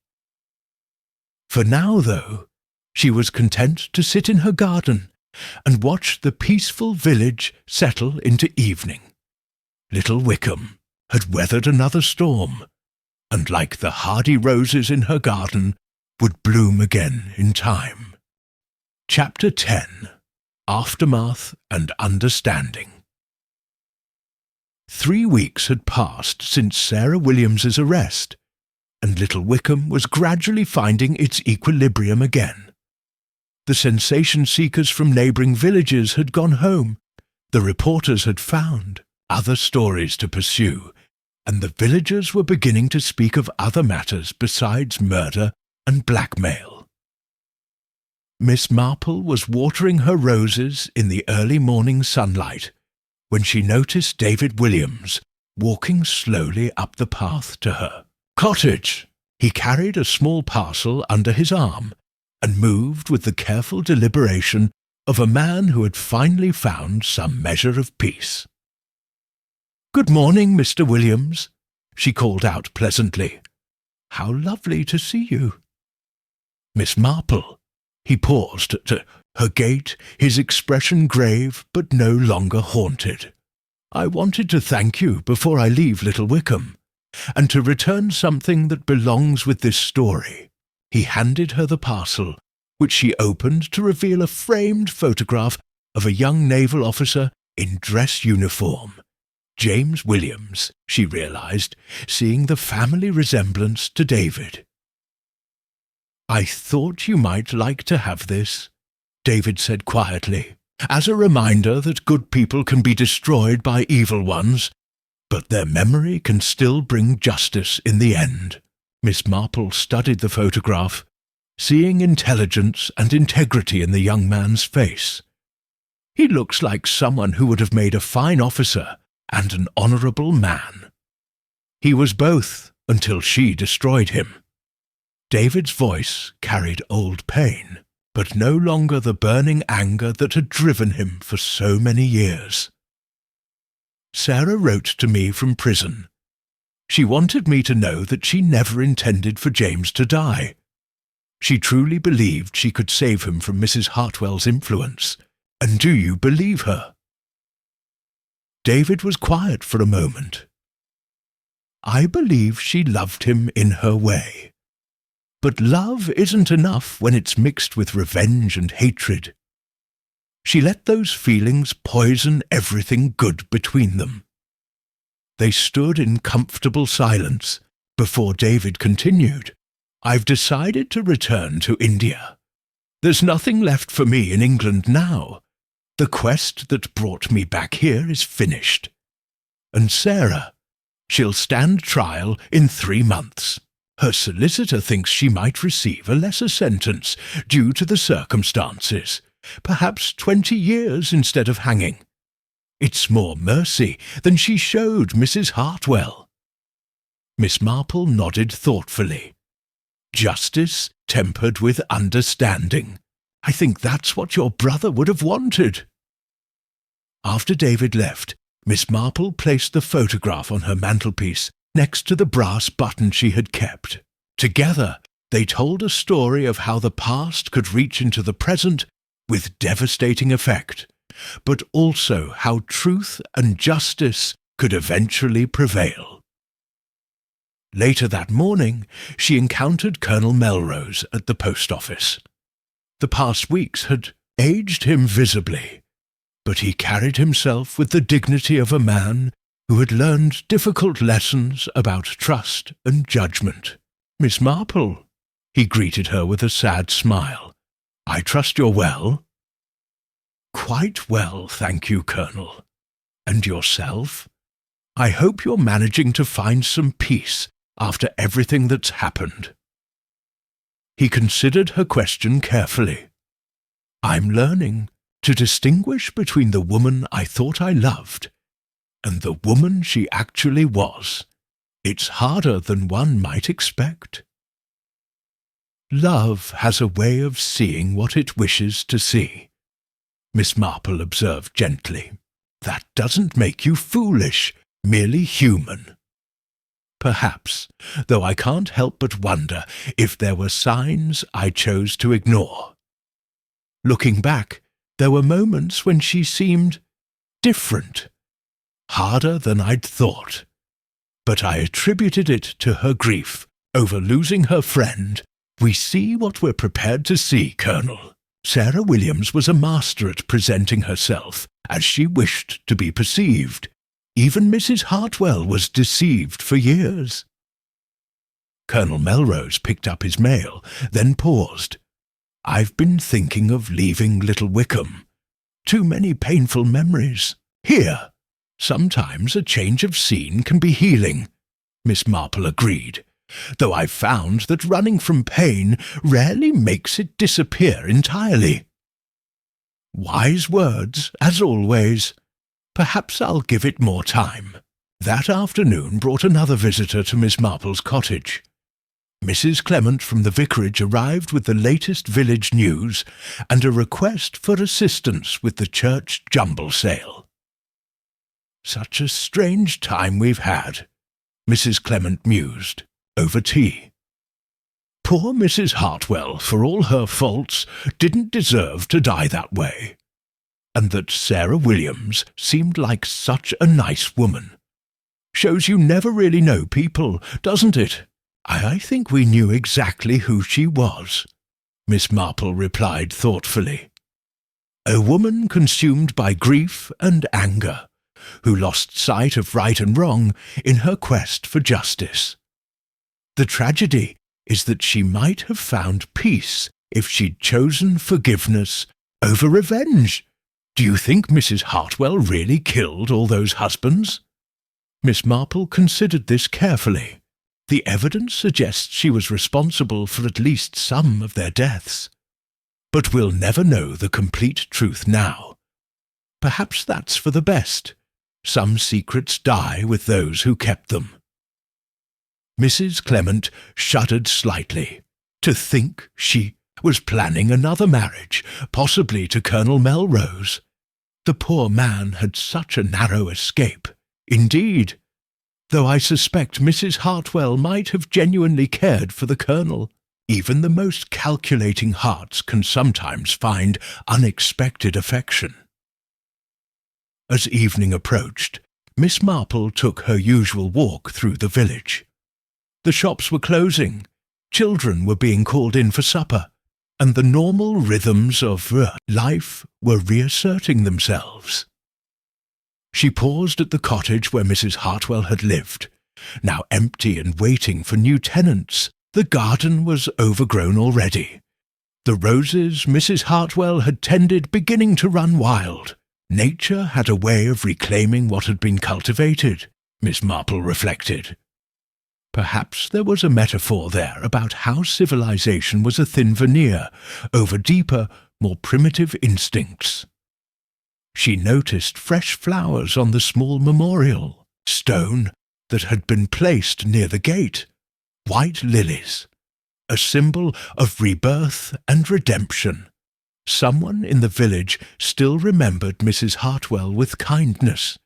For now, though, she was content to sit in her garden and watch the peaceful village settle into evening. Little Wickham had weathered another storm, and like the hardy roses in her garden, would bloom again in time. Chapter 10. Aftermath and Understanding. 3 weeks had passed since Sarah Williams's arrest, and Little Wickham was gradually finding its equilibrium again. The sensation-seekers from neighbouring villages had gone home, the reporters had found other stories to pursue, and the villagers were beginning to speak of other matters besides murder and blackmail. Miss Marple was watering her roses in the early morning sunlight when she noticed David Williams walking slowly up the path to her cottage. He carried a small parcel under his arm and moved with the careful deliberation of a man who had finally found some measure of peace. "Good morning, Mr. Williams," she called out pleasantly. "How lovely to see you." "Miss Marple." He paused at her gait, his expression grave but no longer haunted. I wanted to thank you before I leave Little Wickham, and to return something that belongs with this story." He handed her the parcel, which she opened to reveal a framed photograph of a young naval officer in dress uniform. James Williams, she realized, seeing the family resemblance to David. "I thought you might like to have this," David said quietly, "as a reminder that good people can be destroyed by evil ones, but their memory can still bring justice in the end." Miss Marple studied the photograph, seeing intelligence and integrity in the young man's face. "He looks like someone who would have made a fine officer and an honourable man. He was both until she destroyed him." David's voice carried old pain, but no longer the burning anger that had driven him for so many years. "Sarah wrote to me from prison. She wanted me to know that she never intended for James to die. She truly believed she could save him from Mrs. Hartwell's influence. And do you believe her?" David was quiet for a moment. "I believe she loved him in her way. But love isn't enough when it's mixed with revenge and hatred. She let those feelings poison everything good between them." They stood in comfortable silence before David continued. "I've decided to return to India. There's nothing left for me in England now. The quest that brought me back here is finished. And Sarah, she'll stand trial in 3 months. Her solicitor thinks she might receive a lesser sentence due to the circumstances, perhaps 20 years instead of hanging. It's more mercy than she showed Mrs. Hartwell." Miss Marple nodded thoughtfully. "Justice tempered with understanding. I think that's what your brother would have wanted." After David left, Miss Marple placed the photograph on her mantelpiece next to the brass button she had kept. Together, they told a story of how the past could reach into the present with devastating effect, but also how truth and justice could eventually prevail. Later that morning, she encountered Colonel Melrose at the post office. The past weeks had aged him visibly, but he carried himself with the dignity of a man who had learned difficult lessons about trust and judgment. "Miss Marple," he greeted her with a sad smile, "I trust you're well?" "Quite well, thank you, Colonel. And yourself? I hope you're managing to find some peace after everything that's happened." He considered her question carefully. "I'm learning to distinguish between the woman I thought I loved and the woman she actually was. It's harder than one might expect." "Love has a way of seeing what it wishes to see," Miss Marple observed gently. "That doesn't make you foolish, merely human. Perhaps, though I can't help but wonder if there were signs I chose to ignore. Looking back, there were moments when she seemed different, harder than I'd thought. But I attributed it to her grief over losing her friend. We see what we're prepared to see, Colonel. Sarah Williams was a master at presenting herself as she wished to be perceived. Even Mrs. Hartwell was deceived for years." Colonel Melrose picked up his mail, then paused. "I've been thinking of leaving Little Wickham. Too many painful memories. Here, sometimes a change of scene can be healing," Miss Marple agreed, "though I've found that running from pain rarely makes it disappear entirely." "Wise words, as always. Perhaps I'll give it more time." That afternoon brought another visitor to Miss Marple's cottage. Mrs. Clement from the vicarage arrived with the latest village news and a request for assistance with the church jumble sale. "Such a strange time we've had," Mrs. Clement mused, over tea. "Poor Mrs. Hartwell, for all her faults, didn't deserve to die that way. and that Sarah Williams seemed like such a nice woman. Shows you never really know people, doesn't it? I think we knew exactly who she was, Miss Marple replied thoughtfully. A woman consumed by grief and anger, who lost sight of right and wrong in her quest for justice. The tragedy is that she might have found peace if she'd chosen forgiveness over revenge. Do you think Mrs. Hartwell really killed all those husbands? Miss Marple considered this carefully. The evidence suggests she was responsible for at least some of their deaths. But we'll never know the complete truth now. Perhaps that's for the best. Some secrets die with those who kept them. Mrs. Clement shuddered slightly. To think she was planning another marriage, possibly to Colonel Melrose. The poor man had such a narrow escape. Indeed, though I suspect Mrs. Hartwell might have genuinely cared for the Colonel. Even the most calculating hearts can sometimes find unexpected affection. As evening approached, Miss Marple took her usual walk through the village. The shops were closing, children were being called in for supper, and the normal rhythms of life were reasserting themselves. She paused at the cottage where Mrs. Hartwell had lived, now empty and waiting for new tenants. The garden was overgrown already. The roses Mrs. Hartwell had tended beginning to run wild. Nature had a way of reclaiming what had been cultivated, Miss Marple reflected. Perhaps there was a metaphor there about how civilization was a thin veneer over deeper, more primitive instincts. She noticed fresh flowers on the small memorial stone that had been placed near the gate, white lilies, a symbol of rebirth and redemption. Someone in the village still remembered Mrs. Hartwell with kindness,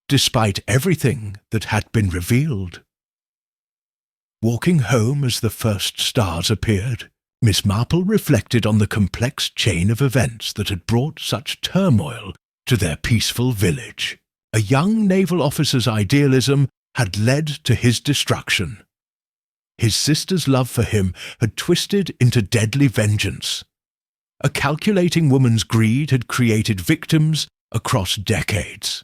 despite everything that had been revealed. Walking home as the first stars appeared, Miss Marple reflected on the complex chain of events that had brought such turmoil to their peaceful village. A young naval officer's idealism had led to his destruction. His sister's love for him had twisted into deadly vengeance. A calculating woman's greed had created victims across decades.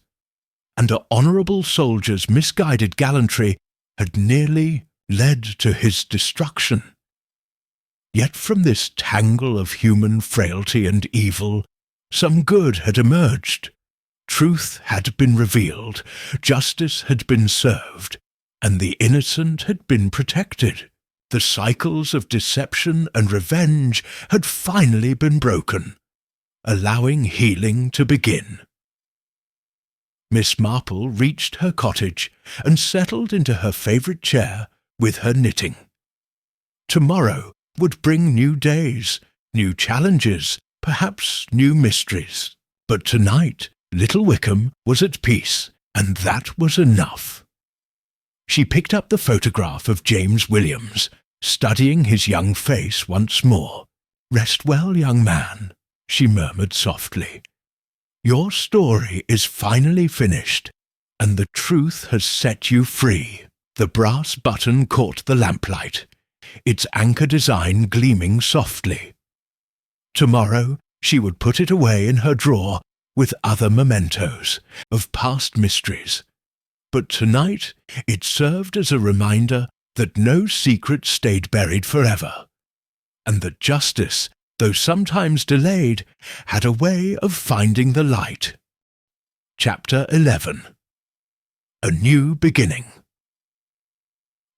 And an honourable soldier's misguided gallantry had nearly led to his destruction. Yet from this tangle of human frailty and evil, some good had emerged. Truth had been revealed, justice had been served, and the innocent had been protected. The cycles of deception and revenge had finally been broken, allowing healing to begin. Miss Marple reached her cottage and settled into her favourite chair with her knitting. Tomorrow would bring new days, new challenges, perhaps new mysteries. But tonight, Little Wickham was at peace, and that was enough. She picked up the photograph of James Williams, studying his young face once more. "Rest well, young man," she murmured softly. "Your story is finally finished, and the truth has set you free." The brass button caught the lamplight, its anchor design gleaming softly. Tomorrow she would put it away in her drawer with other mementos of past mysteries. But tonight it served as a reminder that no secret stayed buried forever, and that justice, though sometimes delayed, had a way of finding the light. Chapter 11. A New Beginning.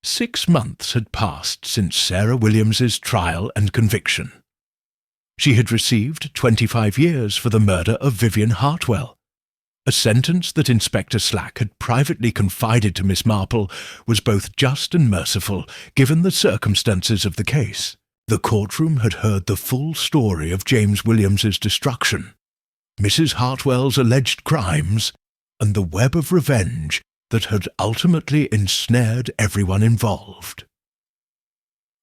6 months had passed since Sarah Williams's trial and conviction. She had received 25 years for the murder of Vivian Hartwell. A sentence that Inspector Slack had privately confided to Miss Marple was both just and merciful, given the circumstances of the case. The courtroom had heard the full story of James Williams's destruction, Mrs. Hartwell's alleged crimes, and the web of revenge that had ultimately ensnared everyone involved.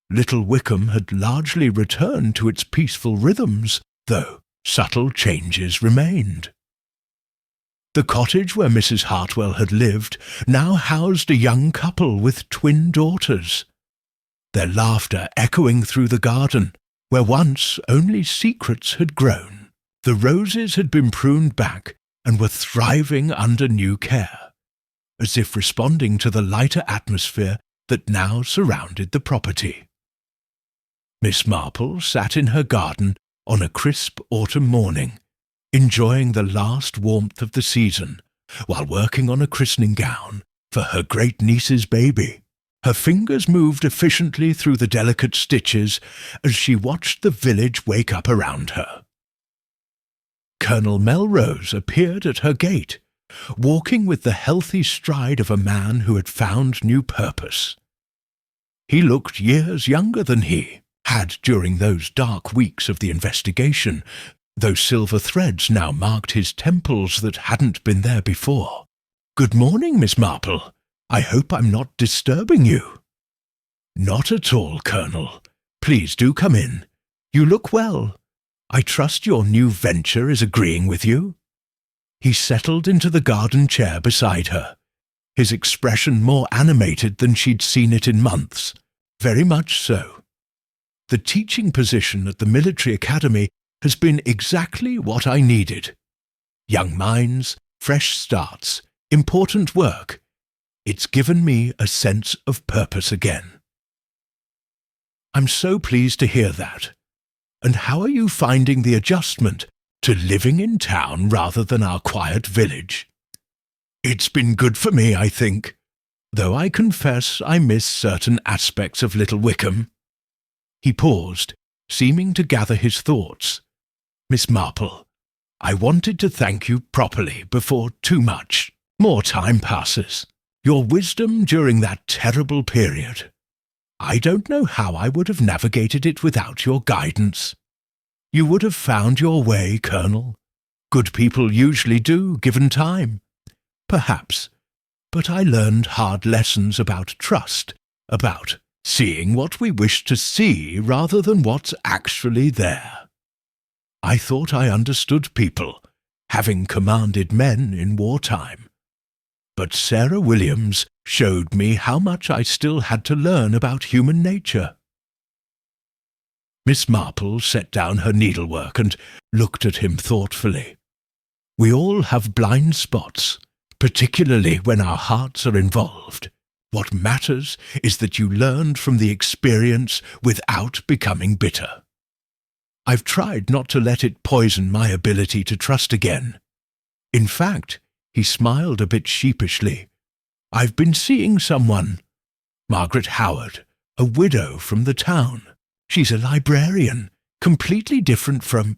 Little Wickham had largely returned to its peaceful rhythms, though. subtle changes remained. The cottage where Mrs. Hartwell had lived now housed a young couple with twin daughters, their laughter echoing through the garden, where once only secrets had grown. The roses had been pruned back and were thriving under new care, as if responding to the lighter atmosphere that now surrounded the property. Miss Marple sat in her garden on a crisp autumn morning, enjoying the last warmth of the season, while working on a christening gown for her great-niece's baby. Her fingers moved efficiently through the delicate stitches as she watched the village wake up around her. Colonel Melrose appeared at her gate, walking with the healthy stride of a man who had found new purpose. He looked years younger than he had during those dark weeks of the investigation, though silver threads now marked his temples that hadn't been there before. "Good morning, Miss Marple. I hope I'm not disturbing you." "Not at all, Colonel. Please do come in. You look well. I trust your new venture is agreeing with you." He settled into the garden chair beside her, his expression more animated than she'd seen it in months. "Very much so. The teaching position at the military academy has been exactly what I needed. Young minds, fresh starts, important work. It's given me a sense of purpose again." "I'm so pleased to hear that. And how are you finding the adjustment to living in town rather than our quiet village?" "It's been good for me, I think, though I confess I miss certain aspects of Little Wickham." He paused, seeming to gather his thoughts. "Miss Marple, I wanted to thank you properly before too much more time passes. Your wisdom during that terrible period. I don't know how I would have navigated it without your guidance. You would have found your way, Colonel. Good people usually do, given time. Perhaps. But I learned hard lessons about trust, about seeing what we wish to see rather than what's actually there. I thought I understood people, having commanded men in wartime. But Sarah Williams showed me how much I still had to learn about human nature." Miss Marple set down her needlework and looked at him thoughtfully. "We all have blind spots, particularly when our hearts are involved. What matters is that you learned from the experience without becoming bitter. I've tried not to let it poison my ability to trust again. In fact," he smiled a bit sheepishly, "I've been seeing someone. Margaret Howard, a widow from the town. She's a librarian, completely different from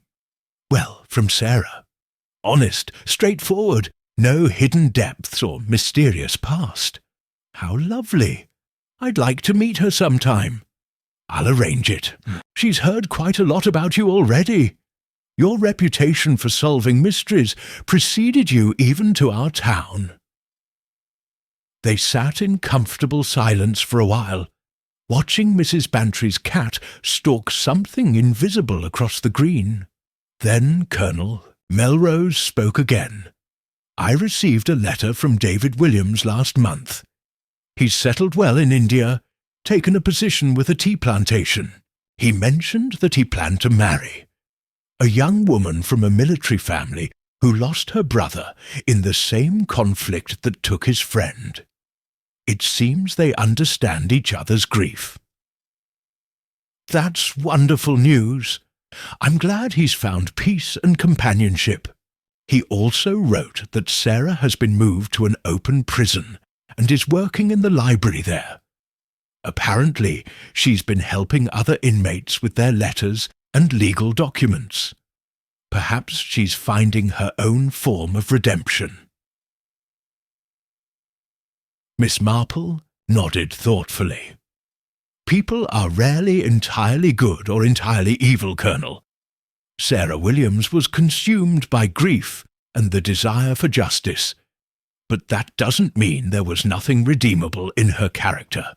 Sarah. Honest, straightforward, no hidden depths or mysterious past. How lovely. I'd like to meet her sometime. I'll arrange it. She's heard quite a lot about you already. Your reputation for solving mysteries preceded you even to our town." They sat in comfortable silence for a while, watching Mrs. Bantry's cat stalk something invisible across the green. Then Colonel Melrose spoke again. "I received a letter from David Williams last month. He's settled well in India, taken a position with a tea plantation. He mentioned that he planned to marry a young woman from a military family who lost her brother in the same conflict that took his friend. It seems they understand each other's grief." "That's wonderful news. I'm glad he's found peace and companionship." He also wrote that Sarah has been moved to an open prison and is working in the library there. Apparently, she's been helping other inmates with their letters and legal documents. Perhaps she's finding her own form of redemption. Miss Marple nodded thoughtfully. "People are rarely entirely good or entirely evil, Colonel. Sarah Williams was consumed by grief and the desire for justice, but that doesn't mean there was nothing redeemable in her character.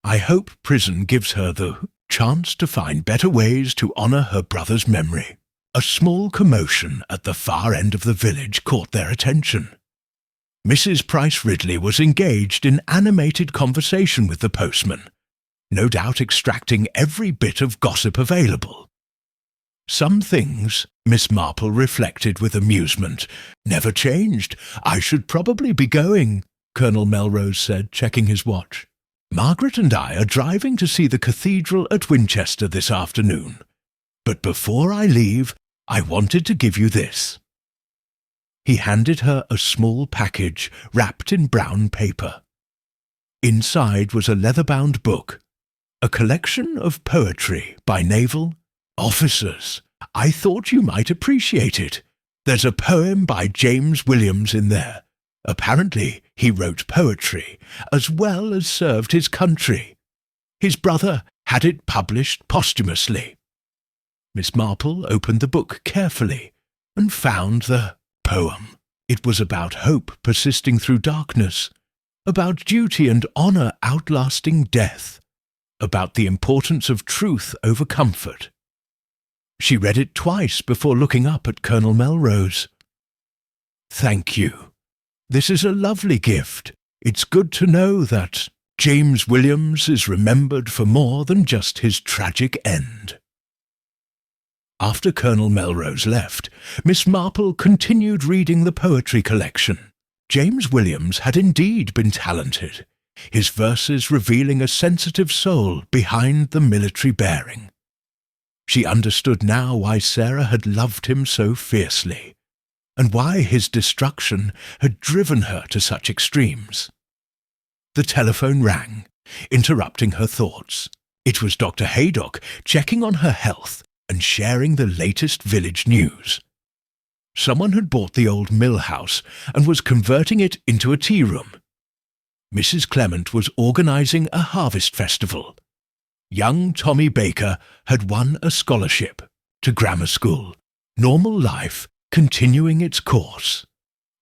I hope prison gives her the chance to find better ways to honor her brother's memory." A small commotion at the far end of the village caught their attention. Mrs. Price Ridley was engaged in animated conversation with the postman, no doubt extracting every bit of gossip available. Some things, Miss Marple reflected with amusement, never changed. I should probably be going, Colonel Melrose said, checking his watch. Margaret and I are driving to see the cathedral at Winchester this afternoon. But before I leave, I wanted to give you this. He handed her a small package wrapped in brown paper. Inside was a leather-bound book, a collection of poetry by naval officers. I thought you might appreciate it. There's a poem by James Williams in there. Apparently, he wrote poetry, as well as served his country. His brother had it published posthumously. Miss Marple opened the book carefully and found the poem. It was about hope persisting through darkness, about duty and honour outlasting death, about the importance of truth over comfort. She read it twice before looking up at Colonel Melrose. Thank you. This is a lovely gift. It's good to know that James Williams is remembered for more than just his tragic end. After Colonel Melrose left, Miss Marple continued reading the poetry collection. James Williams had indeed been talented, his verses revealing a sensitive soul behind the military bearing. She understood now why Sarah had loved him so fiercely, and why his destruction had driven her to such extremes. The telephone rang, interrupting her thoughts. It was Dr. Haydock checking on her health and sharing the latest village news. Someone had bought the old mill house and was converting it into a tea room. Mrs. Clement was organising a harvest festival. Young Tommy Baker had won a scholarship to grammar school, normal life continuing its course.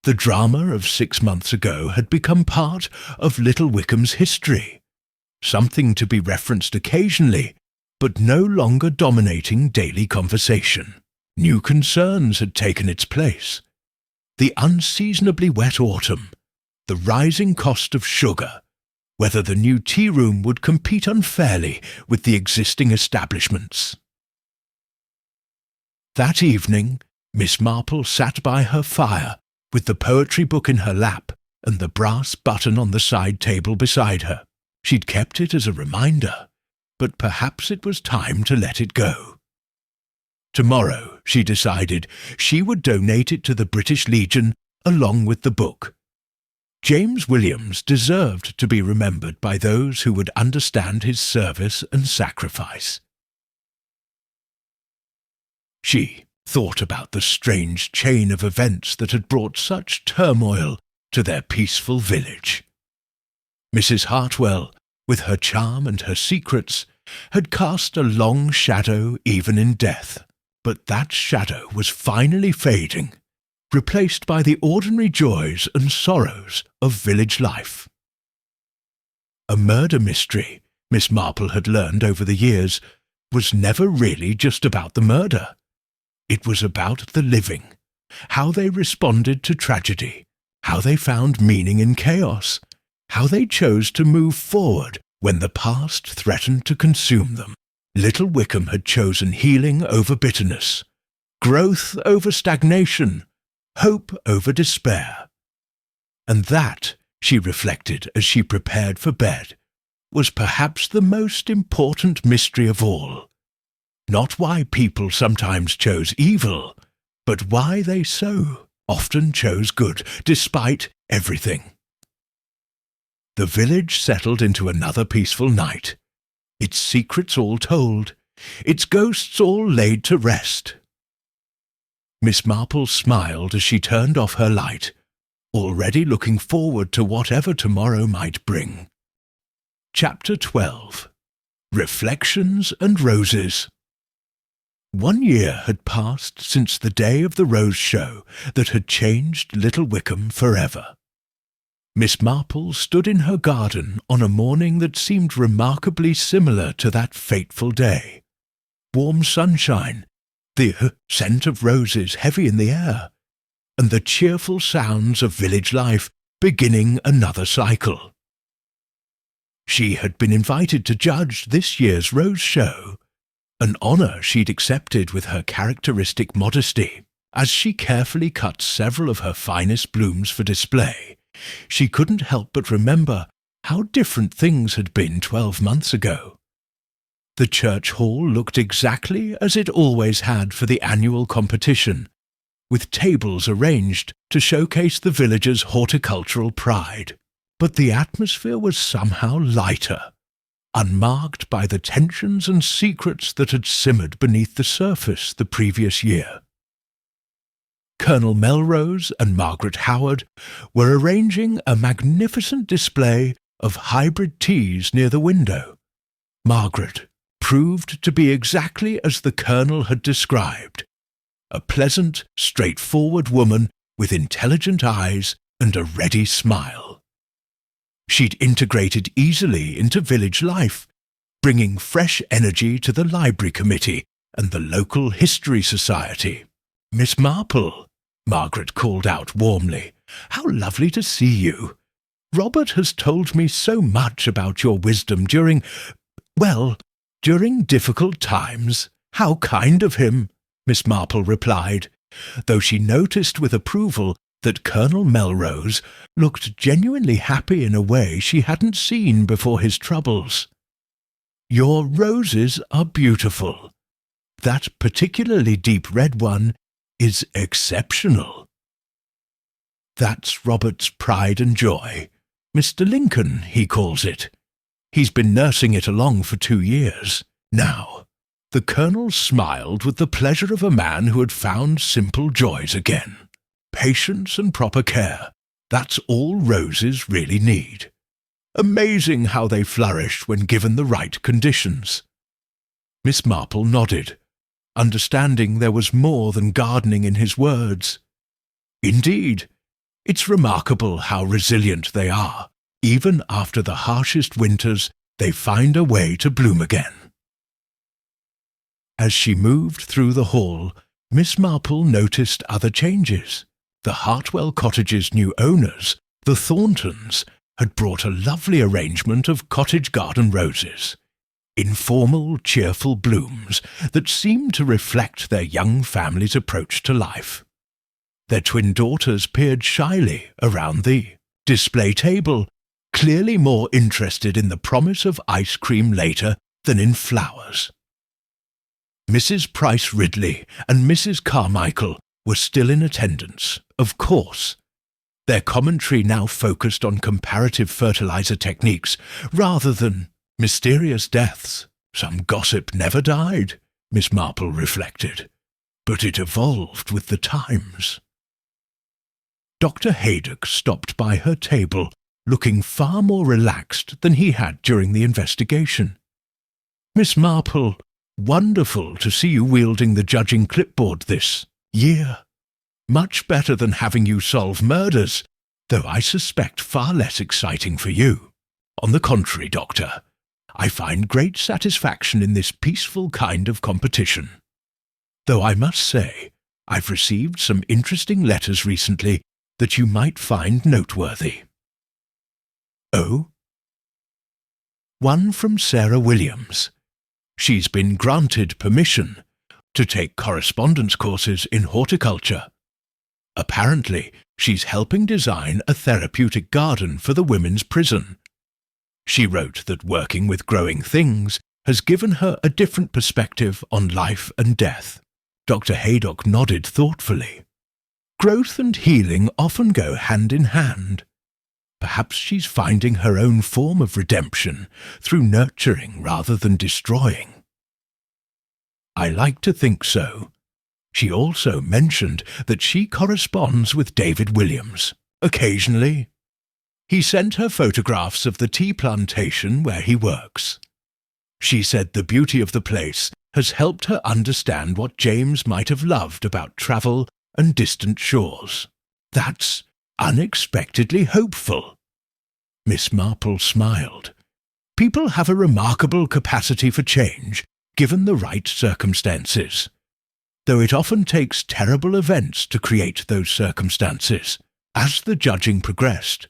The drama of 6 months ago had become part of Little Wycombe's history, something to be referenced occasionally, but no longer dominating daily conversation. New concerns had taken its place. The unseasonably wet autumn, the rising cost of sugar, whether the new tea room would compete unfairly with the existing establishments. That evening, Miss Marple sat by her fire with the poetry book in her lap and the brass button on the side table beside her. She'd kept it as a reminder, but perhaps it was time to let it go. Tomorrow, she decided, she would donate it to the British Legion along with the book. James Williams deserved to be remembered by those who would understand his service and sacrifice. She thought about the strange chain of events that had brought such turmoil to their peaceful village. Mrs. Hartwell, with her charm and her secrets, had cast a long shadow even in death, but that shadow was finally fading, replaced by the ordinary joys and sorrows of village life. A murder mystery, Miss Marple had learned over the years, was never really just about the murder. It was about the living, how they responded to tragedy, how they found meaning in chaos, how they chose to move forward when the past threatened to consume them. Little Wycombe had chosen healing over bitterness, growth over stagnation, hope over despair. And that, she reflected as she prepared for bed, was perhaps the most important mystery of all. Not why people sometimes chose evil, but why they so often chose good, despite everything. The village settled into another peaceful night, its secrets all told, its ghosts all laid to rest. Miss Marple smiled as she turned off her light, already looking forward to whatever tomorrow might bring. Chapter 12. Reflections and Roses. 1 year had passed since the day of the rose show that had changed Little Wycombe forever. Miss Marple stood in her garden on a morning that seemed remarkably similar to that fateful day. Warm sunshine, the scent of roses heavy in the air, and the cheerful sounds of village life beginning another cycle. She had been invited to judge this year's rose show, an honour she'd accepted with her characteristic modesty. As she carefully cut several of her finest blooms for display, she couldn't help but remember how different things had been 12 months ago. The church hall looked exactly as it always had for the annual competition, with tables arranged to showcase the villagers' horticultural pride. But the atmosphere was somehow lighter, unmarked by the tensions and secrets that had simmered beneath the surface the previous year. Colonel Melrose and Margaret Howard were arranging a magnificent display of hybrid teas near the window. Margaret proved to be exactly as the Colonel had described, a pleasant, straightforward woman with intelligent eyes and a ready smile. She'd integrated easily into village life, bringing fresh energy to the library committee and the local history society. "Miss Marple," Margaret called out warmly, "how lovely to see you. Robert has told me so much about your wisdom during difficult times." "How kind of him," Miss Marple replied, though she noticed with approval that Colonel Melrose looked genuinely happy in a way she hadn't seen before his troubles. "Your roses are beautiful. That particularly deep red one is exceptional." "That's Robert's pride and joy. Mr. Lincoln, he calls it. He's been nursing it along for 2 years now." The Colonel smiled with the pleasure of a man who had found simple joys again. Patience and proper care, that's all roses really need. Amazing how they flourish when given the right conditions. Miss Marple nodded, understanding there was more than gardening in his words. "Indeed, it's remarkable how resilient they are. Even after the harshest winters, they find a way to bloom again." As she moved through the hall, Miss Marple noticed other changes. The Hartwell cottage's new owners, the Thorntons, had brought a lovely arrangement of cottage garden roses, informal, cheerful blooms that seemed to reflect their young family's approach to life. Their twin daughters peered shyly around the display table, clearly more interested in the promise of ice cream later than in flowers. Mrs. Price Ridley and Mrs. Carmichael were still in attendance, of course. Their commentary now focused on comparative fertilizer techniques rather than mysterious deaths. Some gossip never died, Miss Marple reflected, but it evolved with the times. Dr. Haydock stopped by her table, looking far more relaxed than he had during the investigation. "Miss Marple, wonderful to see you wielding the judging clipboard this year. Much better than having you solve murders, though I suspect far less exciting for you. On the contrary, Doctor, I find great satisfaction in this peaceful kind of competition. Though I must say, I've received some interesting letters recently that you might find noteworthy." "Oh?" "One from Sarah Williams. She's been granted permission to take correspondence courses in horticulture. Apparently, she's helping design a therapeutic garden for the women's prison. She wrote that working with growing things has given her a different perspective on life and death." Dr. Haydock nodded thoughtfully. "Growth and healing often go hand in hand. Perhaps she's finding her own form of redemption through nurturing rather than destroying." "I like to think so." She also mentioned that she corresponds with David Williams, occasionally. He sent her photographs of the tea plantation where he works. She said the beauty of the place has helped her understand what James might have loved about travel and distant shores. "That's unexpectedly hopeful." Miss Marple smiled. "People have a remarkable capacity for change, given the right circumstances. though it often takes terrible events to create those circumstances. As the judging progressed,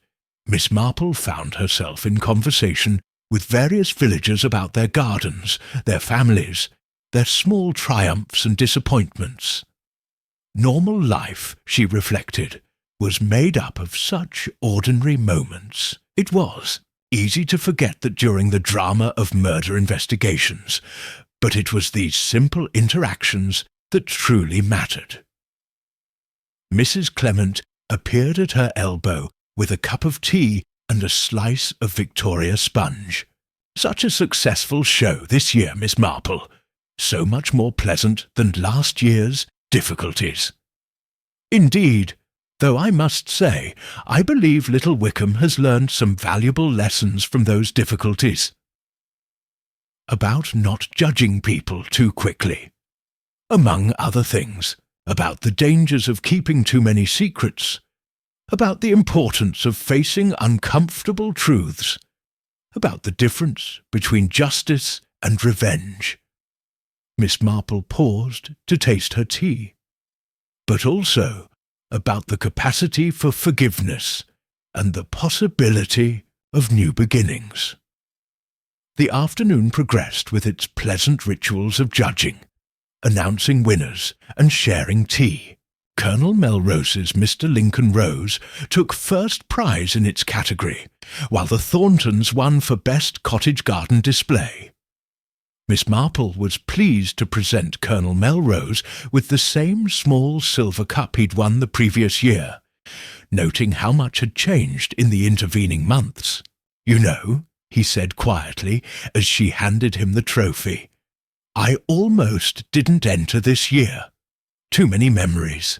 Miss Marple found herself in conversation with various villagers about their gardens, their families, their small triumphs and disappointments. Normal life, she reflected, was made up of such ordinary moments. It was easy to forget that during the drama of murder investigations, but it was these simple interactions that truly mattered. Mrs. Clement appeared at her elbow with a cup of tea and a slice of Victoria sponge. "Such a successful show this year, Miss Marple. So much more pleasant than last year's difficulties." "Indeed, though I must say, I believe Little Wickham has learned some valuable lessons from those difficulties. About not judging people too quickly. Among other things, about the dangers of keeping too many secrets, about the importance of facing uncomfortable truths, about the difference between justice and revenge." Miss Marple paused to taste her tea. "But also about the capacity for forgiveness and the possibility of new beginnings." The afternoon progressed with its pleasant rituals of judging, announcing winners and sharing tea. Colonel Melrose's Mr. Lincoln Rose took first prize in its category, while the Thorntons won for Best Cottage Garden Display. Miss Marple was pleased to present Colonel Melrose with the same small silver cup he'd won the previous year, noting how much had changed in the intervening months. "You know," he said quietly as she handed him the trophy, "I almost didn't enter this year. Too many memories.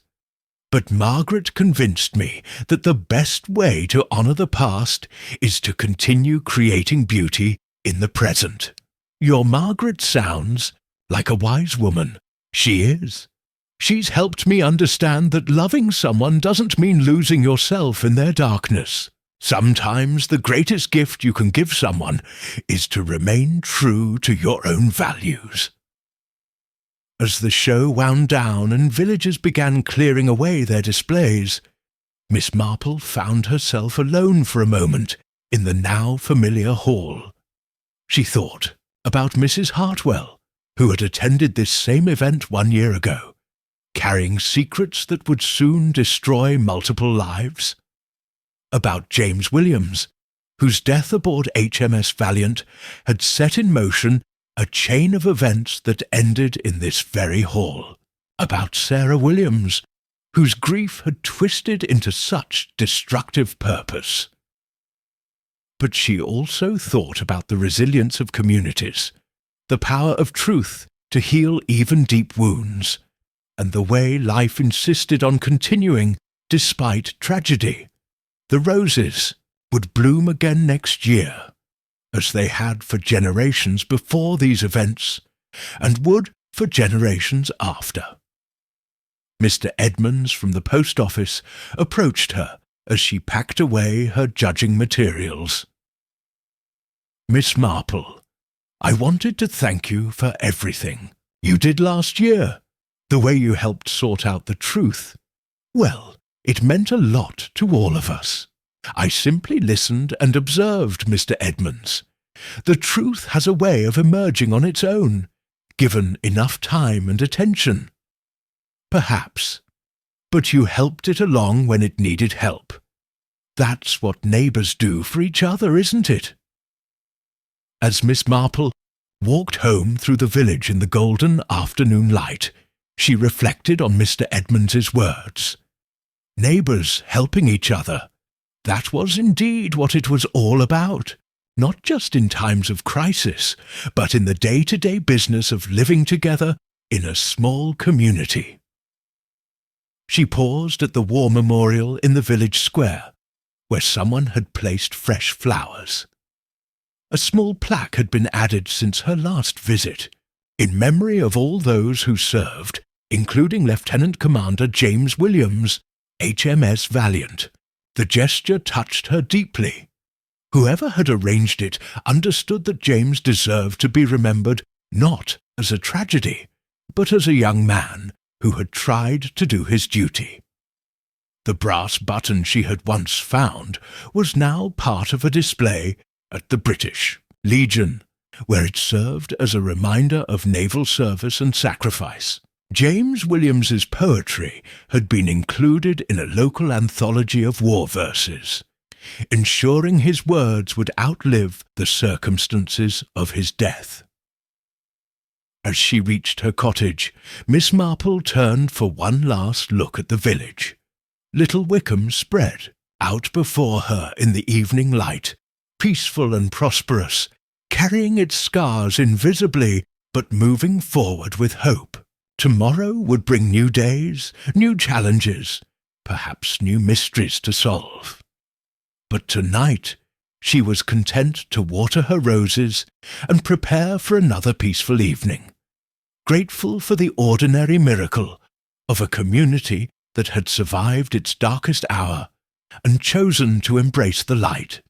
But Margaret convinced me that the best way to honour the past is to continue creating beauty in the present." "Your Margaret sounds like a wise woman." "She is. She's helped me understand that loving someone doesn't mean losing yourself in their darkness. Sometimes the greatest gift you can give someone is to remain true to your own values." As the show wound down and villagers began clearing away their displays, Miss Marple found herself alone for a moment in the now familiar hall. She thought about Mrs. Hartwell, who had attended this same event 1 year ago, carrying secrets that would soon destroy multiple lives. About James Williams, whose death aboard HMS Valiant had set in motion a chain of events that ended in this very hall. About Sarah Williams, whose grief had twisted into such destructive purpose. But she also thought about the resilience of communities, the power of truth to heal even deep wounds, and the way life insisted on continuing despite tragedy. The roses would bloom again next year, as they had for generations before these events, and would for generations after. Mr. Edmonds from the post office approached her as she packed away her judging materials. "Miss Marple, I wanted to thank you for everything you did last year, the way you helped sort out the truth. Well, it meant a lot to all of us. I simply listened and observed, Mr. Edmonds. The truth has a way of emerging on its own, given enough time and attention. Perhaps, but you helped it along when it needed help. That's what neighbours do for each other, isn't it?" As Miss Marple walked home through the village in the golden afternoon light, she reflected on Mr. Edmonds's words. Neighbours helping each other. That was indeed what it was all about, not just in times of crisis, but in the day-to-day business of living together in a small community. She paused at the war memorial in the village square, where someone had placed fresh flowers. A small plaque had been added since her last visit, in memory of all those who served, including Lieutenant Commander James Williams, HMS Valiant. The gesture touched her deeply. Whoever had arranged it understood that James deserved to be remembered not as a tragedy, but as a young man who had tried to do his duty. The brass button she had once found was now part of a display at the British Legion, where it served as a reminder of naval service and sacrifice. James Williams's poetry had been included in a local anthology of war verses, ensuring his words would outlive the circumstances of his death. As she reached her cottage, Miss Marple turned for one last look at the village. Little Wickham spread out before her in the evening light, peaceful and prosperous, carrying its scars invisibly, but moving forward with hope. Tomorrow would bring new days, new challenges, perhaps new mysteries to solve. But tonight she was content to water her roses and prepare for another peaceful evening, grateful for the ordinary miracle of a community that had survived its darkest hour and chosen to embrace the light.